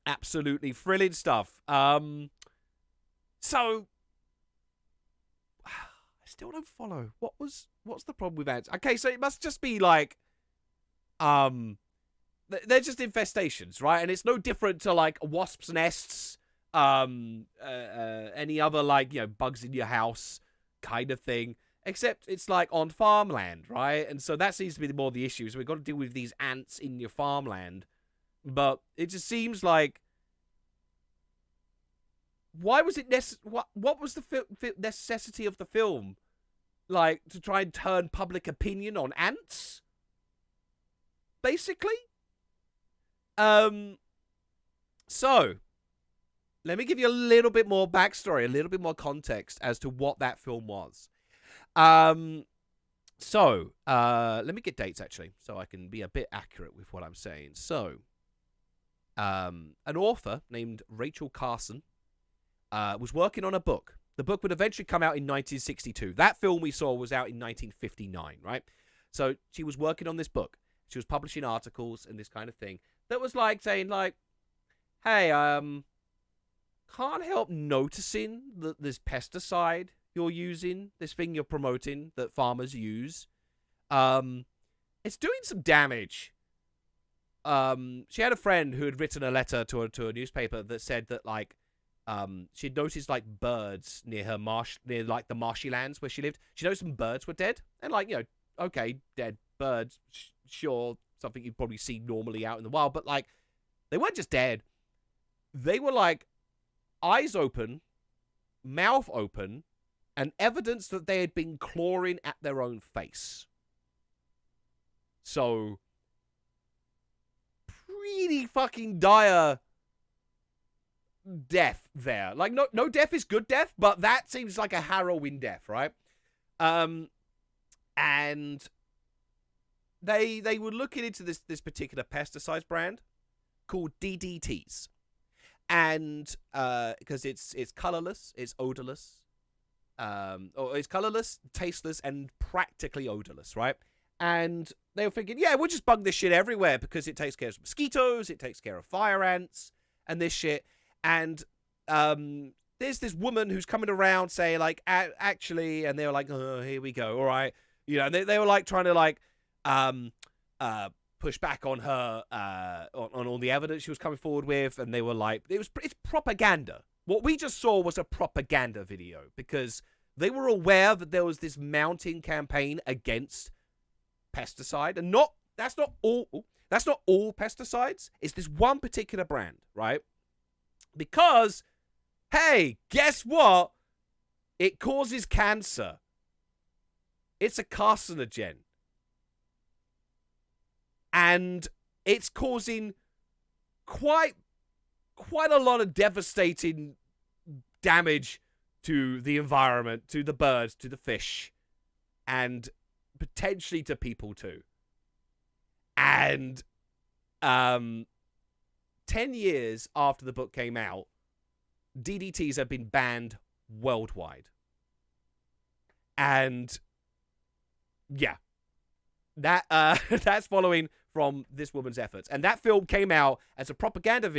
Absolutely thrilling stuff. So I still don't follow. What's the problem with ants? Okay, so it must just be like they're just infestations, right? And it's no different to like wasps' nests, any other like, you know, bugs in your house kind of thing, except it's like on farmland, right? And so that seems to be more the issue, is we've got to deal with these ants in your farmland. But it just seems like, why was it what was the necessity of the film, like, to try and turn public opinion on ants, basically? So let me give you a little bit more backstory, a little bit more context as to what that film was. Let me get dates, actually, so I can be a bit accurate with what I'm saying. So, an author named Rachel Carson was working on a book. The book would eventually come out in 1962. That film we saw was out in 1959, right? So she was working on this book. She was publishing articles and this kind of thing that was like saying, like, hey, can't help noticing that this pesticide you're using, this thing you're promoting that farmers use, it's doing some damage. She had a friend who had written a letter to a newspaper that said that, like, she'd noticed, like, birds near her near, like, the marshy lands where she lived. She noticed some birds were dead. And, like, you know, okay, dead birds, sure, something you'd probably see normally out in the wild. But, like, they weren't just dead. They were, like, eyes open, mouth open, and evidence that they had been clawing at their own face. So, pretty fucking dire death there. Like, no death is good death, but that seems like a harrowing death, right? And they were looking into this particular pesticides brand called DDTs. And because it's colorless, it's odorless, or it's colorless, tasteless, and practically odorless, right? And they were thinking, yeah, we'll just bug this shit everywhere because it takes care of mosquitoes, it takes care of fire ants, and this shit. And there's this woman who's coming around saying, like, actually, and they were like, oh, here we go, all right. You know, and they were like trying to, like, push back on her, on all the evidence she was coming forward with, and they were like, it's propaganda. What we just saw was a propaganda video, because they were aware that there was this mounting campaign against pesticide, and that's not all pesticides. It's this one particular brand, right? Because, hey, guess what? It causes cancer. It's a carcinogen. And it's causing quite a lot of devastating damage to the environment, to the birds, to the fish, and potentially to people too. And 10 years after the book came out, DDTs have been banned worldwide. And yeah, that's following from this woman's efforts. And that film came out as a propaganda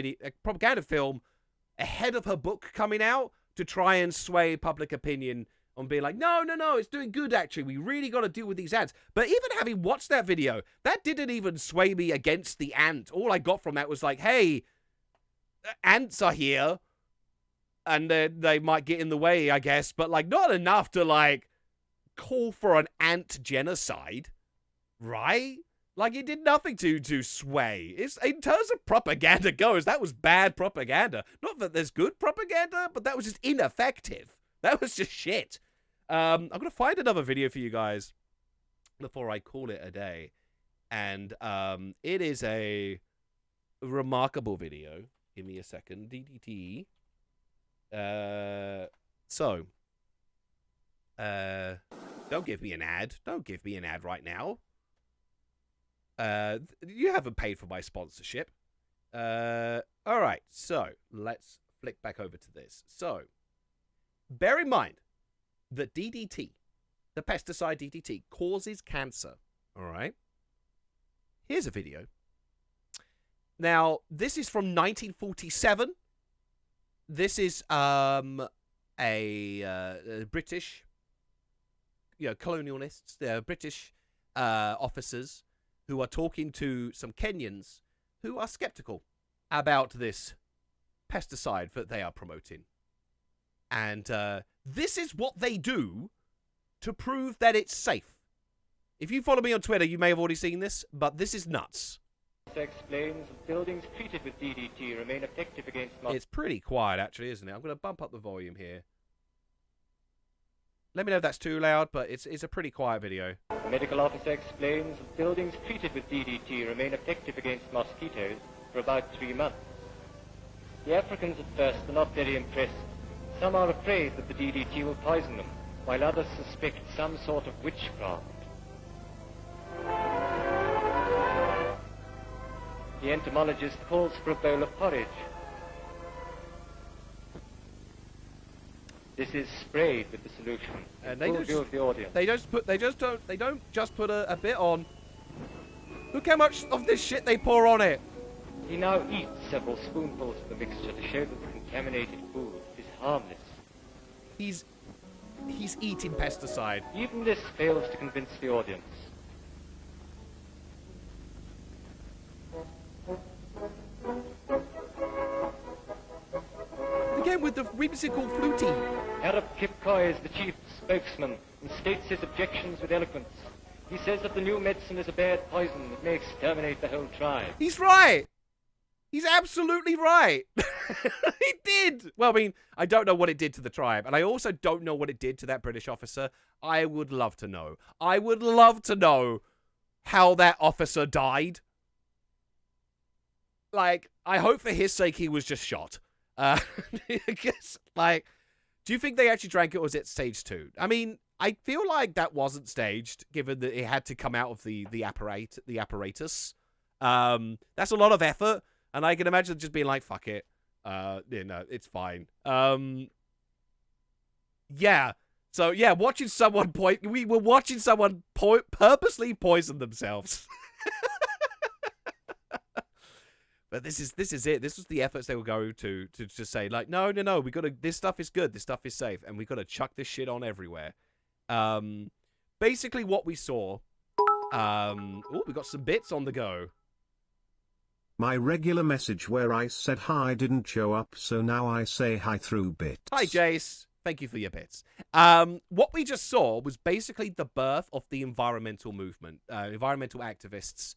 film ahead of her book coming out, to try and sway public opinion on being like, no, it's doing good, actually. We really got to deal with these ants. But even having watched that video, that didn't even sway me against the ant. All I got from that was like, hey, ants are here, and they might get in the way, I guess, but like not enough to like call for an ant genocide, right? Like, it did nothing to sway. It's, in terms of propaganda goes, that was bad propaganda. Not that there's good propaganda, but that was just ineffective. That was just shit. I'm going to find another video for you guys before I call it a day. And it is a remarkable video. Give me a second. DDT. Don't give me an ad. Don't give me an ad right now. You haven't paid for my sponsorship. All right, so let's flick back over to this. So, bear in mind that DDT, the pesticide DDT, causes cancer. All right? Here's a video. Now, this is from 1947. This is a British, colonialists, British officers who are talking to some Kenyans who are skeptical about this pesticide that they are promoting. And this is what they do to prove that it's safe. If you follow me on Twitter, you may have already seen this, but this is nuts. Explains buildings treated with DDT remain effective against... It's pretty quiet, actually, isn't it? I'm going to bump up the volume here. Let me know if that's too loud, but it's a pretty quiet video. The medical officer explains that buildings treated with DDT remain effective against mosquitoes for about 3 months. The Africans at first are not very impressed. Some are afraid that the DDT will poison them, while others suspect some sort of witchcraft. The entomologist calls for a bowl of porridge. This is sprayed with the solution. And they don't just put a bit on. Look how much of this shit they pour on it. He now eats several spoonfuls of the mixture to show that the contaminated food is harmless. He's eating pesticide. Even this fails to convince the audience. Again with the whimsical flutie. Arab Kipkoy is the chief spokesman and states his objections with eloquence. He says that the new medicine is a bad poison that may exterminate the whole tribe. He's right. He's absolutely right. He did. Well, I mean, I don't know what it did to the tribe, and I also don't know what it did to that British officer. I would love to know. I would love to know how that officer died. Like, I hope for his sake he was just shot. I guess, like, do you think they actually drank it, or was it stage 2? I mean, I feel like that wasn't staged, given that it had to come out of the apparatus. That's a lot of effort, and I can imagine just being like, fuck it. It's fine. Yeah. So, yeah, watching someone we were watching someone purposely poison themselves. But this is it. This was the efforts they were going to say, like, no, we gotta, this stuff is good, this stuff is safe, and we gotta chuck this shit on everywhere. Basically what we saw Oh, we got some bits on the go. My regular message where I said hi didn't show up, so now I say hi through bits. Hi, Jace. Thank you for your bits. What we just saw was basically the birth of the environmental movement. Environmental activists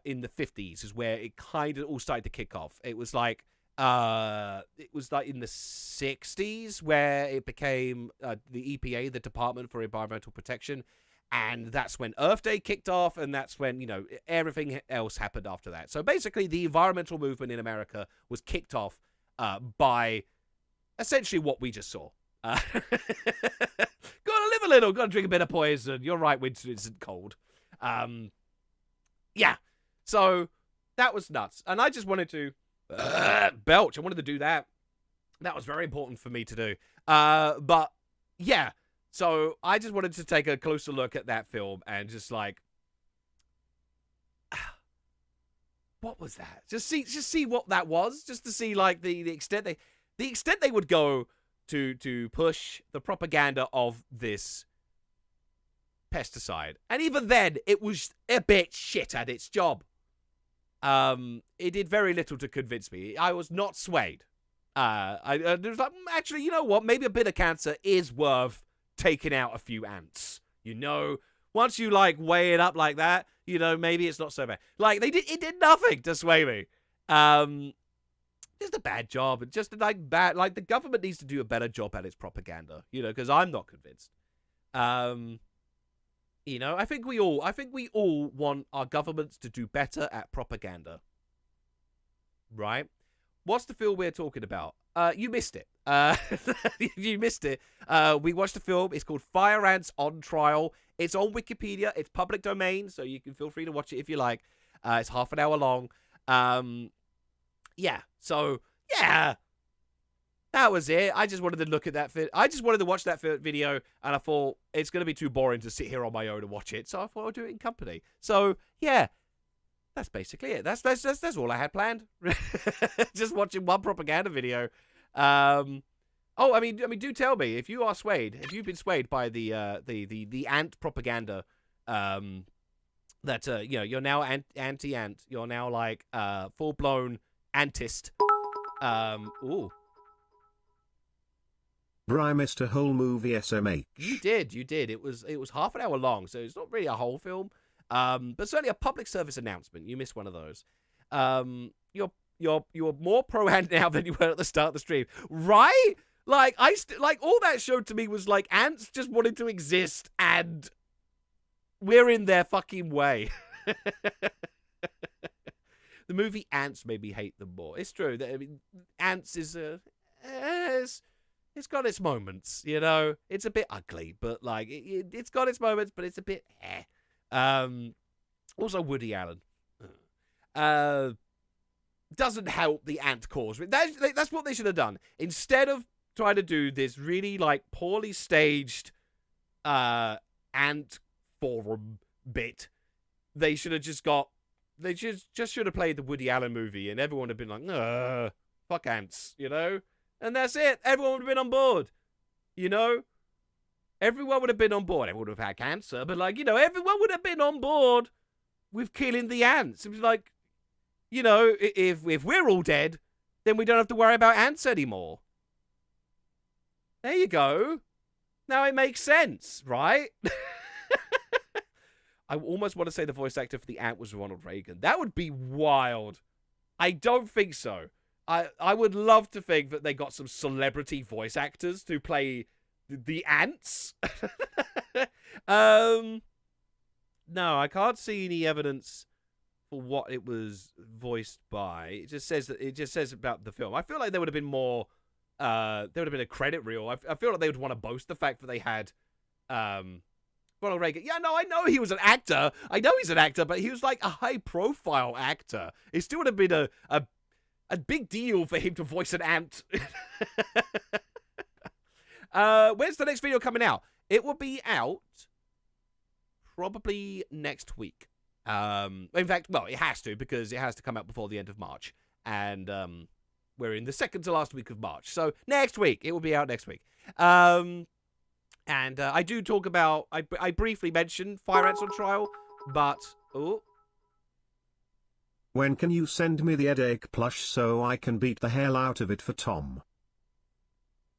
in the 50s is where it kind of all started to kick off. It was like in the 60s where it became the EPA, the Department for Environmental Protection. And that's when Earth Day kicked off, and that's when, you know, everything else happened after that. So basically, the environmental movement in America was kicked off by essentially what we just saw. Gotta live a little, gotta drink a bit of poison. You're right, winter isn't cold. Yeah. So that was nuts. And I just wanted to belch. I wanted to do that. That was very important for me to do. But yeah. So I just wanted to take a closer look at that film and just like, what was that? Just see what that was, just to see like the extent they would go to push the propaganda of this pesticide. And even then, it was a bit shit at its job. It did very little to convince me. I was not swayed. I was like, actually, you know what? Maybe a bit of cancer is worth taking out a few ants. You know, once you like weigh it up like that, you know, maybe it's not so bad. Like it did nothing to sway me. Just a bad job, and just like bad. Like the government needs to do a better job at its propaganda. You know, because I'm not convinced. You know, I think we all want our governments to do better at propaganda. Right? What's the film we're talking about? You missed it. You missed it. We watched a film. It's called Fire Ants on Trial. It's on Wikipedia. It's public domain, so you can feel free to watch it if you like. It's half an hour long. Yeah. So, yeah. That was it. I just wanted to look at that. I just wanted to watch that video, and I thought it's going to be too boring to sit here on my own and watch it, so I thought I'd do it in company. So, yeah. That's basically it. That's all I had planned. Just watching one propaganda video. Oh, I mean, do tell me if you are swayed. If you've been swayed by the ant propaganda, that you know, you're now anti-ant. You're now like full blown antist. Ooh. Bry missed a whole movie SMH. You did. It was half an hour long, so it's not really a whole film. But certainly a public service announcement. You missed one of those. You're more pro-ant now than you were at the start of the stream, right? Like all that showed to me was like ants just wanted to exist, and we're in their fucking way. The movie Ants made me hate them more. It's true that, I mean, Ants is it's got its moments, you know. It's a bit ugly, but like it's got its moments, but it's a bit Also Woody Allen doesn't help the ant cause. That's what they should have done. Instead of trying to do this really like poorly staged ant forum bit, they should have just should have played the Woody Allen movie, and everyone would have been like, fuck ants, you know? And that's it. Everyone would have been on board, you know? Everyone would have been on board. Everyone would have had cancer, but like, you know, everyone would have been on board with killing the ants. It was like, you know, if we're all dead, then we don't have to worry about ants anymore. There you go. Now it makes sense, right? I almost want to say the voice actor for the ant was Ronald Reagan. That would be wild. I don't think so. I would love to think that they got some celebrity voice actors to play the ants. No, I can't see any evidence for what it was voiced by. It just says about the film. I feel like there would have been more. There would have been a credit reel. I feel like they would want to boast the fact that they had Ronald Reagan. Yeah, no, I know he was an actor. I know he's an actor, but he was like a high-profile actor. It still would have been a big deal for him to voice an ant. When's the next video coming out? It will be out probably next week. In fact, well, it has to, because it has to come out before the end of March. And we're in the second to last week of March. So next week. It will be out next week. And I do talk about, I briefly mentioned Fire Ants on Trial. But, oh. When can you send me the headache plush so I can beat the hell out of it for Tom?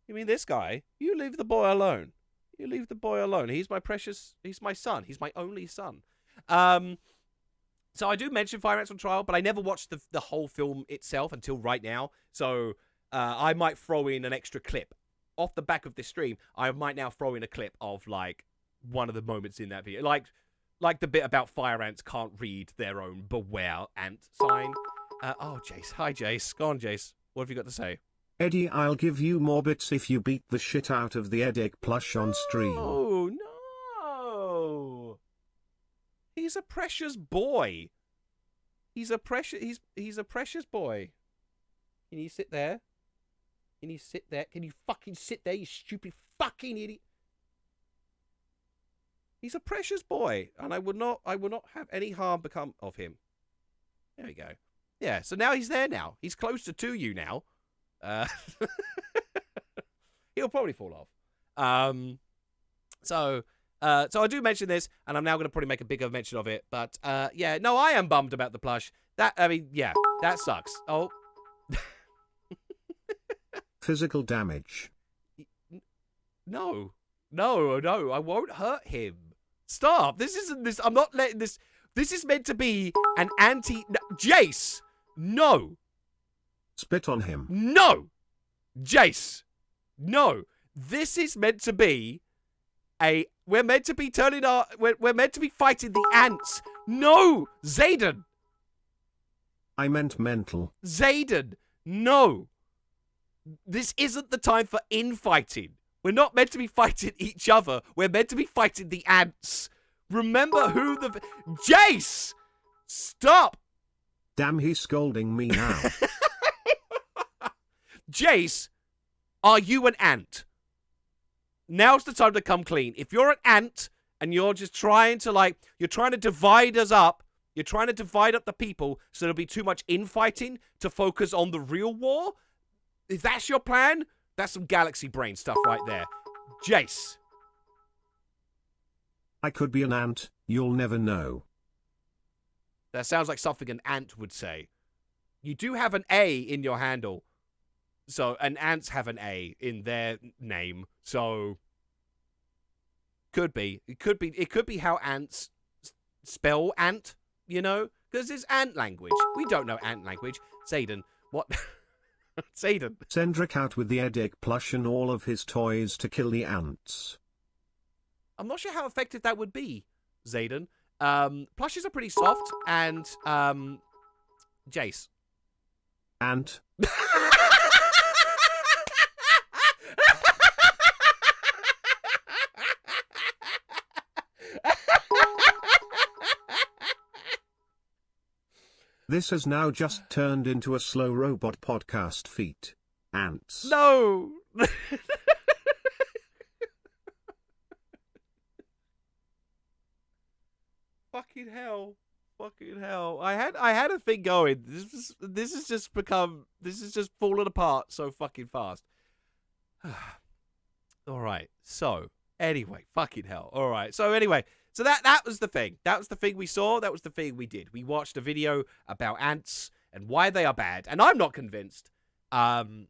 You mean this guy? You leave the boy alone. You leave the boy alone. He's my son. He's my only son. So I do mention Fire Ants on Trial, but I never watched the whole film itself until right now. So I might throw in an extra clip. Off the back of this stream, I might now throw in a clip of, like, one of the moments in that video. Like the bit about fire ants can't read their own beware ant sign. Oh, Jace. Hi, Jace. Go on, Jace. What have you got to say? Eddie, I'll give you more bits if you beat the shit out of the headache plush on stream. Oh, no. He's a precious boy. He's a precious boy. Can you sit there? Can you sit there? Can you fucking sit there, you stupid fucking idiot? He's a precious boy, and I will not have any harm become of him. There we go. Yeah, so now he's there now. He's closer to you now. He'll probably fall off. So I do mention this, and I'm now going to probably make a bigger mention of it. But, yeah, no, I am bummed about the plush. That sucks. Oh. Physical damage. No, I won't hurt him. Stop. I'm not letting this. This is meant to be an anti. No, Jace, no. Spit on him. No. Jace, no. This is meant to be we're meant to be we're meant to be fighting the ants. No, Zayden. I meant mental. Zayden, no. This isn't the time for infighting. We're not meant to be fighting each other. We're meant to be fighting the ants. Remember who the... Jace! Stop! Damn, he's scolding me now. Jace, are you an ant? Now's the time to come clean. If you're an ant and you're just trying to, you're trying to divide us up, you're trying to divide up the people so there'll be too much infighting to focus on the real war, if that's your plan, that's some galaxy brain stuff right there. Jace. I could be an ant. You'll never know. That sounds like something an ant would say. You do have an A in your handle. And ants have an A in their name. So, could be. It could be how ants spell ant, Because it's ant language. We don't know ant language. Zayden, what... Zayden. Cendric out with the headache plush and all of his toys to kill the ants. I'm not sure how effective that would be, Zayden. Plushes are pretty soft, and, Jace. Ant. This has now just turned into a slow robot podcast feat. Ants. No! Fucking hell. I had a thing going. This has just fallen apart so fucking fast. Alright, so anyway, fucking hell. Alright, so anyway. So that was the thing. That was the thing we saw. That was the thing we did. We watched a video about ants and why they are bad. And I'm not convinced. But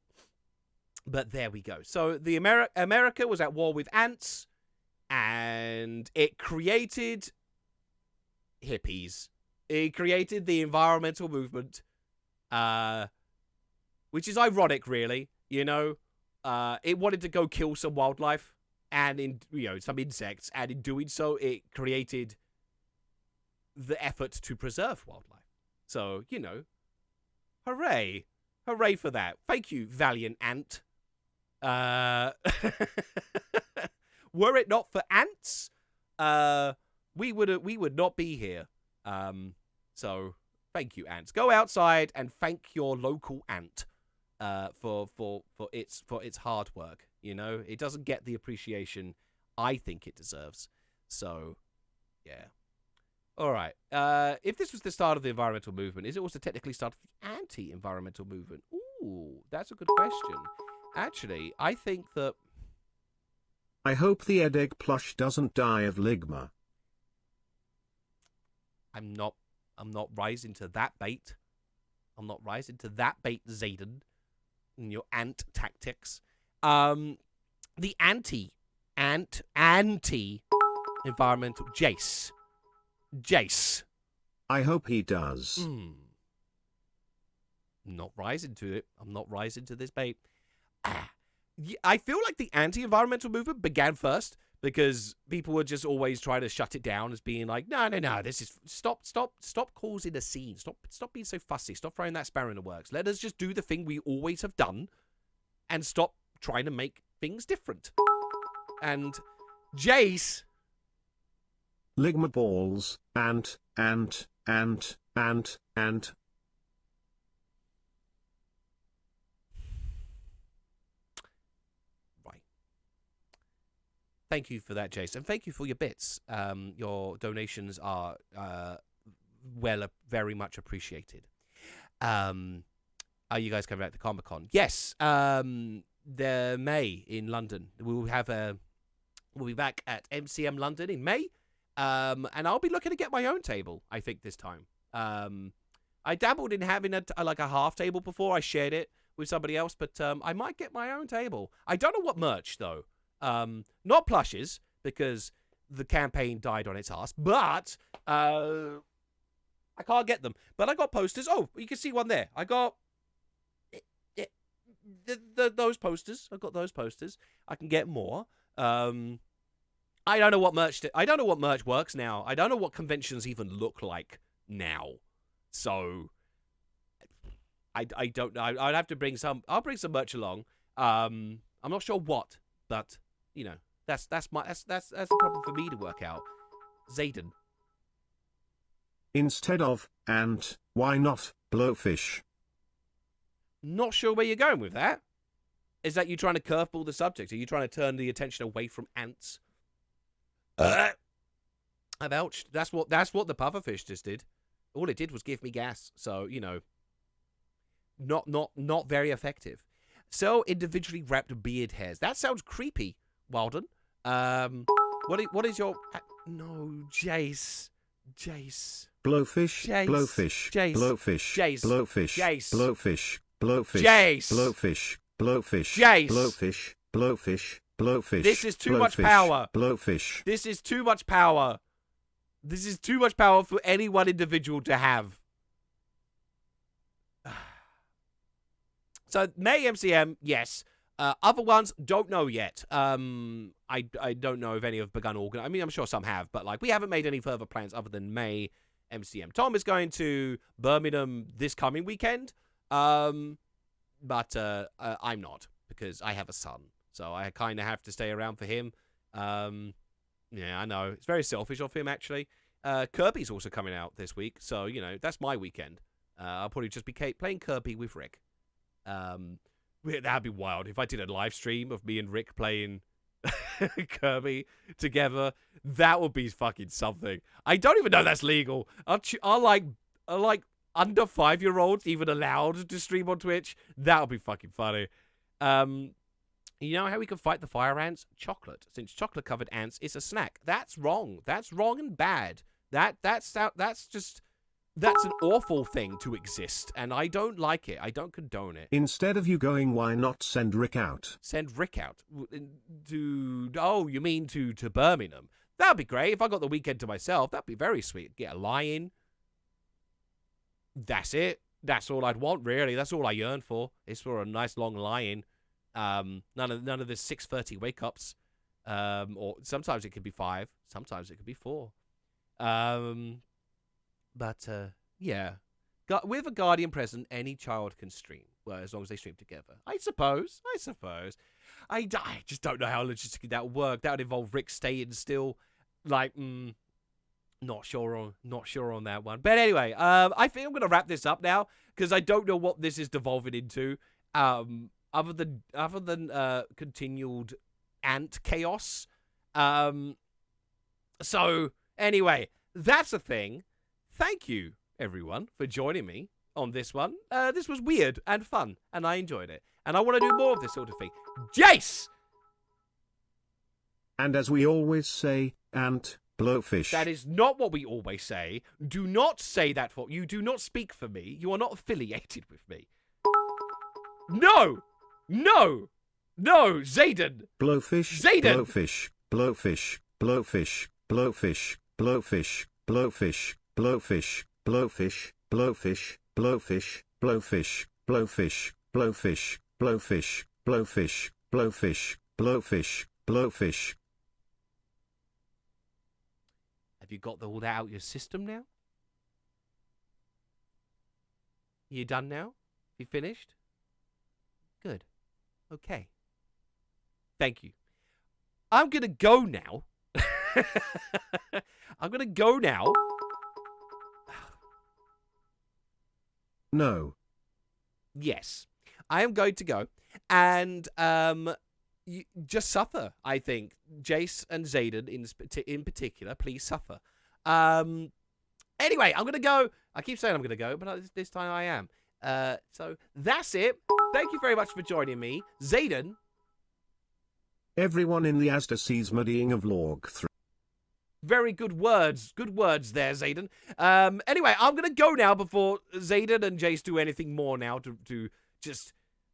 there we go. So the America was at war with ants. And it created hippies. It created the environmental movement. Which is ironic, really. It wanted to go kill some wildlife. And some insects, and in doing so, it created the effort to preserve wildlife. So, hooray. Hooray for that. Thank you, valiant ant. Were it not for ants, we would not be here. So, thank you, ants. Go outside and thank your local ant for its hard work. It doesn't get the appreciation I think it deserves. So, yeah. All right. If this was the start of the environmental movement, is it also technically start of the anti-environmental movement? Ooh, that's a good question. Actually, I think that... I hope the headache plush doesn't die of ligma. I'm not rising to that bait. I'm not rising to that bait, Zayden, and your ant tactics. The anti-environmental Jace. I hope he does. Not rising to it. I'm not rising to this bait. I feel like the anti-environmental movement began first because people were just always trying to shut it down as being like, no, this is stop causing a scene. Stop being so fussy. Stop throwing that sparrow in the works. Let us just do the thing we always have done and stop trying to make things different. And Jace, Ligma balls, and. Thank you for that, Jace, and thank you for your bits. Your donations are very much appreciated. Are you guys coming out to Comic-Con? Yes, the May in London. We'll be back at MCM London in May, and I'll be looking to get my own table. I think this time. I dabbled in having a half table before. I shared it with somebody else, but I might get my own table. I don't know what merch though. Not plushes, because the campaign died on its ass, but I can't get them. But I got posters. Oh, you can see one there. I got those posters. I got those posters. I can get more. I don't know what merch. I don't know what merch works now. I don't know what conventions even look like now. So I don't know. I'd have to bring some. I'll bring some merch along. I'm not sure what, but you know, that's a problem for me to work out. Zayden. Instead of ant, why not blowfish? Not sure where you're going with that. Is that you trying to curveball the subject? Are you trying to turn the attention away from ants? I've ouched. That's what the pufferfish just did. All it did was give me gas. So, you know, not very effective. So individually wrapped beard hairs. That sounds creepy, Walden. What is your... No, Jace. Blowfish, Jace. blowfish, Jace. blowfish, Jace. blowfish, Jace. blowfish, blowfish, Jace. blowfish, blowfish, Jace. blowfish, blowfish, blowfish. This is too much power. Blowfish. This is too much power. This is too much power for any one individual to have. So, May MCM, yes. Other ones, don't know yet. I don't know if any have begun organizing. I mean, I'm sure some have, but like we haven't made any further plans other than May MCM. Tom is going to Birmingham this coming weekend, but I'm not because I have a son, so I kind of have to stay around for him. Yeah, I know it's very selfish of him actually. Kirby's also coming out this week, so you know that's my weekend. I'll probably just be playing Kirby with Rick. That'd be wild if I did a live stream of me and Rick playing Kirby together. That would be fucking something. I don't even know that's legal. Are like under 5-year-olds even allowed to stream on Twitch? That would be fucking funny. You know how we can fight the fire ants? Chocolate. Since chocolate-covered ants is a snack. That's wrong. That's wrong and bad. That's an awful thing to exist, and I don't like it. I don't condone it. Instead of you going, why not send Rick out? Send Rick out? Oh, you mean to Birmingham? That'd be great. If I got the weekend to myself, that'd be very sweet. Get a lie-in. That's it. That's all I'd want, really. That's all I yearn for. Is for a nice long lie-in. None of the 6:30 wake-ups. Or sometimes it could be 5. Sometimes it could be 4. But, yeah. With a guardian present, any child can stream. Well, as long as they stream together. I suppose. I just don't know how logistically that would work. That would involve Rick staying still. Like, not sure on that one. But anyway, I think I'm going to wrap this up now. Because I don't know what this is devolving into. Other than continued ant chaos. So, anyway, that's a thing. Thank you, everyone, for joining me on this one. This was weird and fun, and I enjoyed it. And I want to do more of this sort of thing. Jace! And as we always say, ant, blowfish. That is not what we always say. Do not say that for you. Do not speak for me. You are not affiliated with me. No! No! No, Zayden! Blowfish, Zayden! blowfish, blowfish, blowfish, blowfish, blowfish, blowfish, blowfish, blowfish, blowfish, blowfish, blowfish, blowfish, blowfish, blowfish, blowfish, blowfish, blowfish, blowfish. Have you got all that out your system now? You done now? You finished? Good. Okay. Thank you. I'm going to go now. I'm going to go now. No. Yes. I am going to go. And you just suffer, I think. Jace and Zayden in particular, please suffer. Anyway, I'm going to go. I keep saying I'm going to go, but this time I am. So that's it. Thank you very much for joining me. Zayden. Everyone in the Asda sees muddying of log 3. Very good words. Good words there, Zayden. Anyway, I'm going to go now before Zayden and Jace do anything more now to just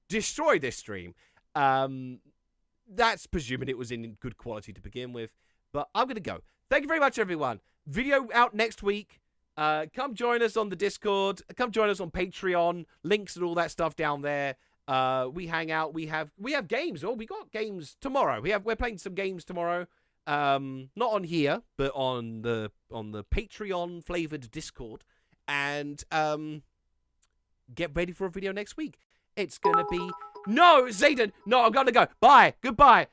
destroy this stream. That's presuming it was in good quality to begin with. But I'm going to go. Thank you very much, everyone. Video out next week. Come join us on the Discord. Come join us on Patreon. Links and all that stuff down there. We hang out. We have games. Oh, we got games tomorrow. We're playing some games tomorrow. Not on here, but on the Patreon flavored Discord. And get ready for a video next week. It's gonna be no, Zayden. No, I'm gonna go. Bye. Goodbye.